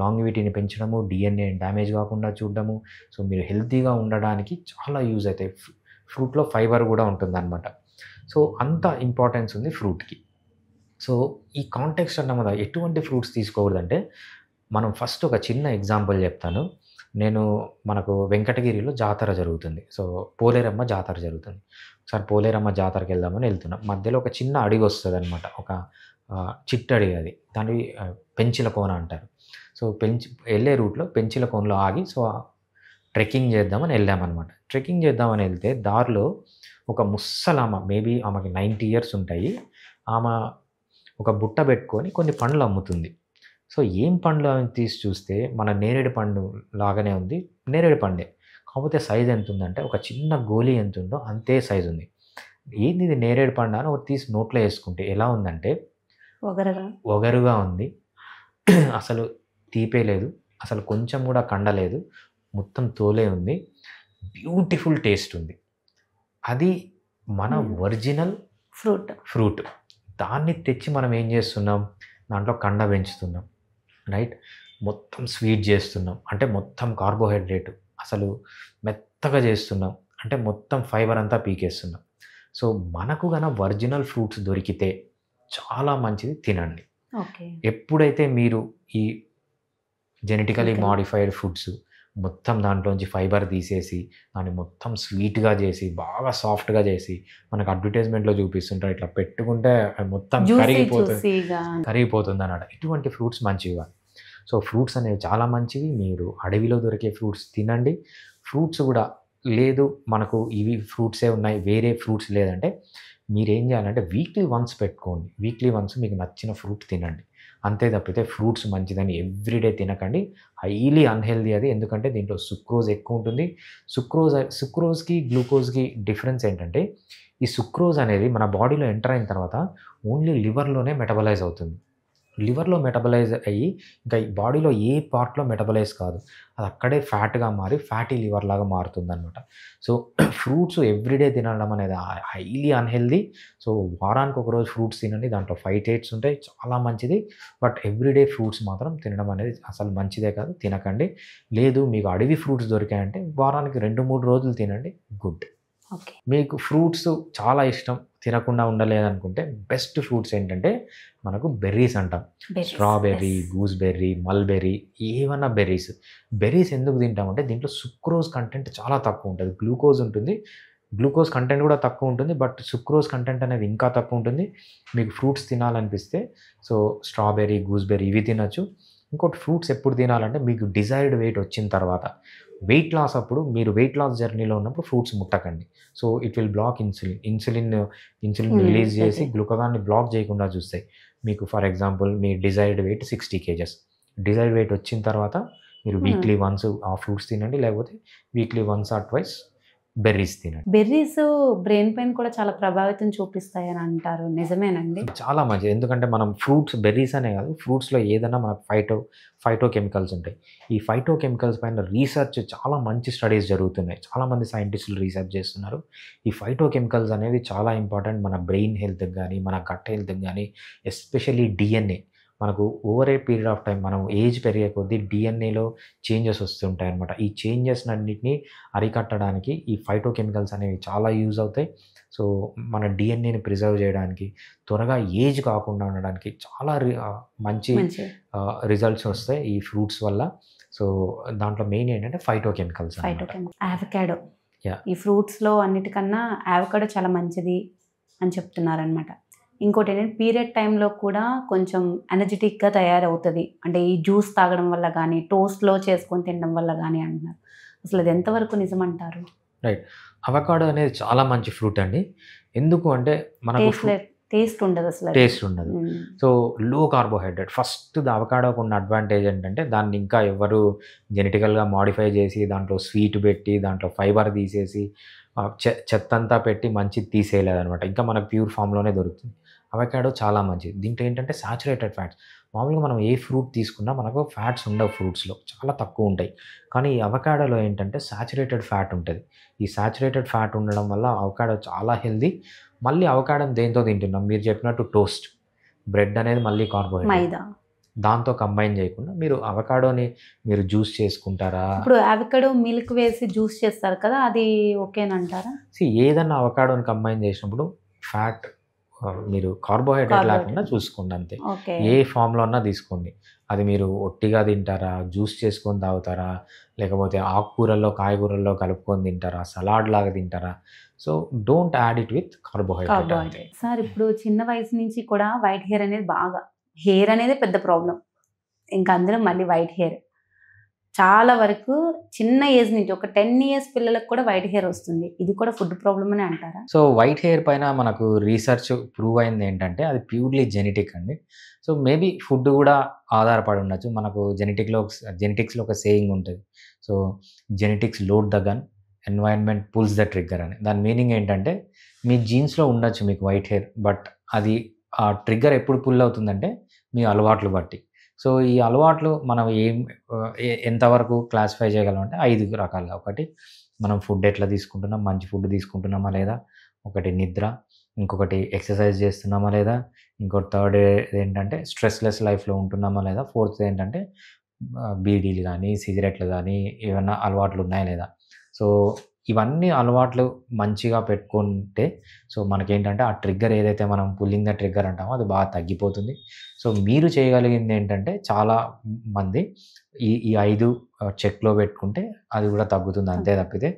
లాంగివిటీని పెంచడము, డిఎన్ఏ డ్యామేజ్ కాకుండా చూడడము, సో మీరు హెల్తీగా ఉండడానికి చాలా యూజ్ అవుతాయి. ఫ్రూట్లో ఫైబర్ కూడా ఉంటుందన్నమాట. సో అంత ఇంపార్టెన్స్ ఉంది ఫ్రూట్కి. సో ఈ కాంటెక్స్ట్ అన్నాం కదా, ఎటువంటి ఫ్రూట్స్ తీసుకోకూడదంటే మనం ఫస్ట్ ఒక చిన్న ఎగ్జాంపుల్ చెప్తాను. మనకు వెంకటగిరిలో జాతర జరుగుతుంది. సో పోలేరమ్మ జాతర జరుగుతుంది. ఒకసారి పోలేరమ్మ జాతరకి వెళ్దామని వెళ్తున్నాం. మధ్యలో ఒక చిన్న అడవి వస్తుంది అనమాట, ఒక చిట్టడవి, అది దాన్ని పెంచిల కోన అంటారు. సో వెళ్ళే రూట్లో పెంచిల కోనలో ఆగి సో ట్రెక్కింగ్ చేద్దామని వెళ్ళామన్నమాట. ట్రెక్కింగ్ చేద్దామని వెళ్తే దారిలో ఒక ముస్సలామ, మేబీ ఆమెకి 90 years ఉంటాయి. ఆమె ఒక బుట్ట పెట్టుకొని కొన్ని పండ్లు అమ్ముతుంది. సో ఏం పండ్లు అని తీసి చూస్తే మన నేరేడు పండు లాగానే ఉంది, నేరేడు పండే, కాకపోతే సైజ్ ఎంత ఉందంటే ఒక చిన్న గోలీ ఎంత ఉందో అంతే సైజు ఉంది. ఏంది ఇది నేరేడు పండు అని ఒకటి తీసి నోట్లో వేసుకుంటే ఎలా ఉందంటే ఒగరుగా ఉంది, అసలు తీపే లేదు, అసలు కొంచెం కూడా కండలేదు, మొత్తం తోలే ఉంది, బ్యూటిఫుల్ టేస్ట్ ఉంది. అది మన ఒరిజినల్ ఫ్రూట్. దాన్ని తెచ్చి మనం ఏం చేస్తున్నాం, దాంట్లో కండ పెంచుతున్నాం, రైట్, మొత్తం స్వీట్ చేస్తున్నాం, అంటే మొత్తం కార్బోహైడ్రేట్ అసలు మెత్తగా చేస్తున్నాం, అంటే మొత్తం ఫైబర్ అంతా పీకేస్తున్నాం. సో మనకు గన ఒరిజినల్ ఫ్రూట్స్ దొరికితే చాలా మంచిది, తినండి. ఎప్పుడైతే మీరు ఈ జెనెటికలీ మాడిఫైడ్ ఫుడ్స్ మొత్తం దాంట్లోంచి ఫైబర్ తీసేసి దాన్ని మొత్తం స్వీట్గా చేసి బాగా సాఫ్ట్గా చేసి మనకు అడ్వర్టైజ్మెంట్లో చూపిస్తుంటారు, ఇట్లా పెట్టుకుంటే మొత్తం కరిగిపోతుంది అన్నమాట. ఇటువంటి ఫ్రూట్స్ మంచివి. సో ఫ్రూట్స్ అనేవి చాలా మంచివి. మీరు అడవిలో దొరికే ఫ్రూట్స్ తినండి. ఫ్రూట్స్ కూడా లేదు మనకు ఇవి ఫ్రూట్సే ఉన్నాయి, వేరే ఫ్రూట్స్ లేదంటే మీరు ఏం చేయాలంటే వీక్లీ వన్స్ పెట్టుకోండి. వీక్లీ వన్స్ మీకు నచ్చిన ఫ్రూట్ తినండి. అంతే తప్పితే ఫ్రూట్స్ మంచిదని ఎవ్రీడే తినకండి, హైలీ అన్హెల్దీ అది. ఎందుకంటే దీంట్లో సుక్రోజ్ ఎక్కువ ఉంటుంది. సుక్రోజ్కి గ్లూకోజ్కి డిఫరెన్స్ ఏంటంటే ఈ సుక్రోజ్ అనేది మన బాడీలో ఎంటర్ అయిన తర్వాత ఓన్లీ లివర్లోనే మెటబలైజ్ అవుతుంది. లివర్లో మెటబలైజ్ అయ్యి ఇంకా బాడీలో ఏ పార్ట్లో మెటబలైజ్ కాదు, అది అక్కడే ఫ్యాట్గా మారి ఫ్యాటీ లివర్ లాగా మారుతుంది అనమాట. సో ఫ్రూట్స్ ఎవ్రీడే తినడం అనేది హైలీ అన్హెల్దీ. సో వారానికి ఒకరోజు ఫ్రూట్స్ తినండి, దాంట్లో ఫైటేట్స్ ఉంటాయి, చాలా మంచిది. బట్ ఎవ్రీడే ఫ్రూట్స్ మాత్రం తినడం అనేది అసలు మంచిదే కాదు, తినకండి. లేదు మీకు అడవి ఫ్రూట్స్ దొరికాయంటే వారానికి 2-3 రోజులు తినండి, గుడ్. మీకు ఫ్రూట్స్ చాలా ఇష్టం, తినకుండా ఉండలేదనుకుంటే బెస్ట్ ఫ్రూట్స్ ఏంటంటే మనకు బెర్రీస్ అంటాం. స్ట్రాబెర్రీ, గూస్బెర్రీ, మల్బెర్రీ, ఏమన్నా బెర్రీస్ ఎందుకు తింటామంటే దీంట్లో సుక్రోజ్ కంటెంట్ చాలా తక్కువ ఉంటుంది, గ్లూకోజ్ ఉంటుంది, గ్లూకోజ్ కంటెంట్ కూడా తక్కువ ఉంటుంది, బట్ సుక్రోజ్ కంటెంట్ అనేది ఇంకా తక్కువ ఉంటుంది. మీకు ఫ్రూట్స్ తినాలనిపిస్తే సో స్ట్రాబెర్రీ, గూస్బెర్రీ ఇవి తినచ్చు. ఇంకోటి ఫ్రూట్స్ ఎప్పుడు తినాలంటే మీకు డిజైర్డ్ వెయిట్ వచ్చిన తర్వాత, వెయిట్ లాస్ అప్పుడు, మీరు వెయిట్ లాస్ జర్నీలో ఉన్నప్పుడు ఫ్రూట్స్ ముట్టకండి. So it will block insulin release చేసి గ్లూకగాన్ని బ్లాక్ చేయకుండా చూస్తాయి. మీకు ఫర్ ఎగ్జాంపుల్ మీ desired weight 60 kgs, desired weight వచ్చిన తర్వాత మీరు వీక్లీ వన్స్ ఆ ఫ్రూట్స్ తినండి, లేకపోతే weekly once or twice berries తినండి. బెర్రీస్ బ్రెయిన్ పైన కూడా చాలా ప్రభావితం చూపిస్తాయని అంటారు, నిజమేనండి? చాలా మంచిది. ఎందుకంటే మనం ఫ్రూట్స్, బెర్రీస్ అనే కాదు, ఫ్రూట్స్లో ఏదైనా మనకు ఫైటోకెమికల్స్ ఉంటాయి. ఈ ఫైటోకెమికల్స్ పైన రీసెర్చ్ చాలా మంచి స్టడీస్ జరుగుతున్నాయి, చాలామంది సైంటిస్టులు రీసెర్చ్ చేస్తున్నారు. ఈ ఫైటోకెమికల్స్ అనేవి చాలా ఇంపార్టెంట్ మన బ్రెయిన్ హెల్త్కి కానీ, మన గట్ హెల్త్కి కానీ, ఎస్పెషల్లీ డిఎన్ఏ. మనకు over a period of time మనం ఏజ్ పెరిగే కొద్దీ డిఎన్ఏలో చేంజెస్ వస్తుంటాయి అన్నమాట. ఈ చేంజెస్ అన్నింటినీ అరికట్టడానికి ఈ ఫైటోకెమికల్స్ అనేవి చాలా యూజ్ అవుతాయి. సో మన డిఎన్ఏని ప్రిజర్వ్ చేయడానికి, త్వరగా ఏజ్ కాకుండా ఉండడానికి చాలా మంచి రిజల్ట్స్ వస్తాయి ఈ ఫ్రూట్స్ వల్ల. సో దాంట్లో మెయిన్ ఏంటంటే ఫైటోకెమికల్స్. అవకాడో, ఈ ఫ్రూట్స్లో అన్నిటికన్నా అవకాడో చాలా మంచిది అని చెప్తున్నారనమాట. ఇంకోటి ఏంటంటే పీరియడ్ టైంలో కూడా కొంచెం ఎనర్జెటిక్గా తయారవుతుంది, అంటే ఈ జ్యూస్ తాగడం వల్ల కానీ, టోస్ట్లో చేసుకొని తినడం వల్ల కానీ అంటున్నారు. అసలు అది ఎంతవరకు నిజమంటారు? రైట్, అవకాడో అనేది చాలా మంచి ఫ్రూట్ అండి. ఎందుకు అంటే మనకు టేస్ట్ ఉండదు అసలు. టేస్ట్ ఉండదు. సో లో కార్బోహైడ్రేట్. ఫస్ట్ అవకాడోకు ఉన్న అడ్వాంటేజ్ ఏంటంటే దాన్ని ఇంకా ఎవరు జెనెటికల్గా మాడిఫై చేసి దాంట్లో స్వీట్ పెట్టి దాంట్లో ఫైబర్ తీసేసి చెత్త అంతా పెట్టి మంచిది తీసేయలేదనమాట. ఇంకా మనకు ప్యూర్ ఫామ్లోనే దొరుకుతుంది. అవకాడో చాలా మంచిది. దీంట్లో ఏంటంటే సాచురేటెడ్ ఫ్యాట్స్. మామూలుగా మనం ఏ ఫ్రూట్ తీసుకున్నా మనకు ఫ్యాట్స్ ఉండవు, ఫ్రూట్స్లో చాలా తక్కువ ఉంటాయి. కానీ ఈ అవకాడోలో ఏంటంటే సాచురేటెడ్ ఫ్యాట్ ఉంటుంది. ఈ సాచురేటెడ్ ఫ్యాట్ ఉండడం వల్ల అవకాడో చాలా హెల్దీ. మళ్ళీ అవకాడోని దేంతో తింటున్నాం, మీరు చెప్పినట్టు టోస్ట్, బ్రెడ్ అనేది మళ్ళీ కార్బోహైడ్రేట్. మైదా దాంతో కంబైన్ చేయకుండా మీరు అవకాడోని మీరు జ్యూస్ చేసుకుంటారా? ఇప్పుడు అవకాడో మిల్క్ వేసి జ్యూస్ చేస్తారు కదా, అది ఓకేనంటారా? ఏదన్నా అవకాడోని కంబైన్ చేసినప్పుడు ఫ్యాట్ మీరు కార్బోహైడ్రేట్ లేకుండా చూసుకోండి అంతే. ఏ ఫామ్లో అన్నా తీసుకోండి. అది మీరు ఒట్టిగా తింటారా, జ్యూస్ చేసుకొని తాగుతారా, లేకపోతే ఆకుకూరల్లో కాయగూరల్లో కలుపుకొని తింటారా, సలాడ్ లాగా తింటారా. So don't add it with carbohydrate. Sir ఇప్పుడు చిన్న వయసు నుంచి కూడా వైట్ హెయిర్ అనేది బాగా, హెయిర్ అనేది పెద్ద ప్రాబ్లం, ఇంకా అందులో మళ్ళీ వైట్ హెయిర్ చాలా వరకు చిన్న ఏజ్ నుంచి ఒక 10 years పిల్లలకు కూడా వైట్ హెయిర్ వస్తుంది. ఇది కూడా ఫుడ్ ప్రాబ్లమ్ అని అంటారా? సో వైట్ హెయిర్ పైన మనకు రీసెర్చ్ ప్రూవ్ అయింది ఏంటంటే అది ప్యూర్లీ జెనెటిక్ అండి. సో మేబీ ఫుడ్ కూడా ఆధారపడి ఉండొచ్చు. మనకు జెనెటిక్స్లో ఒక సేయింగ్ ఉంటుంది. So genetics load the gun, environment pulls the trigger అని. దాని మీనింగ్ ఏంటంటే మీ జీన్స్లో ఉండొచ్చు మీకు వైట్ హెయిర్, బట్ అది ఆ ట్రిగ్గర్ ఎప్పుడు పుల్ అవుతుందంటే మీ అలవాట్లు బట్టి. సో ఈ అలవాట్లు మనం ఎంతవరకు క్లాసిఫై చేయగలం అంటే 5 రకాలుగా. ఒకటి మనం ఫుడ్ ఎట్లా తీసుకుంటున్నాం, మంచి ఫుడ్ తీసుకుంటున్నామా లేదా, ఒకటి నిద్ర, ఇంకొకటి ఎక్సర్సైజ్ చేస్తున్నామా లేదా, ఇంకోటి థర్డ్ ఏంటంటే స్ట్రెస్లెస్ లైఫ్లో ఉంటున్నామా లేదా, ఫోర్త్ ఏంటంటే బీడీలు కానీ సిగరెట్లు కానీ ఏమైనా అలవాట్లు ఉన్నాయా లేదా. సో ఇవన్నీ అలవాట్లు మంచిగా పెట్టుకుంటే సో మనకేంటంటే ఆ ట్రిగ్గర్ ఏదైతే మనం పుల్లింగ్ ద ట్రిగ్గర్ అంటామో అది బాగా తగ్గిపోతుంది. సో మీరు చేయగలిగింది ఏంటంటే చాలా మంది ఈ 5 చెక్లో పెట్టుకుంటే అది కూడా తగ్గుతుంది అంతే తప్పితే.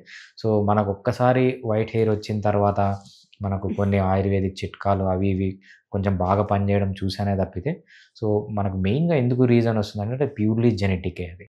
సో మనకు ఒక్కసారి వైట్ హెయిర్ వచ్చిన తర్వాత మనకు కొన్ని ఆయుర్వేదిక్ చిట్కాలు అవి ఇవి కొంచెం బాగా పనిచేయడం చూసానే తప్పితే. సో మనకు మెయిన్గా ఎందుకు రీజన్ వస్తుందంటే ప్యూర్లీ జెనెటికే అది.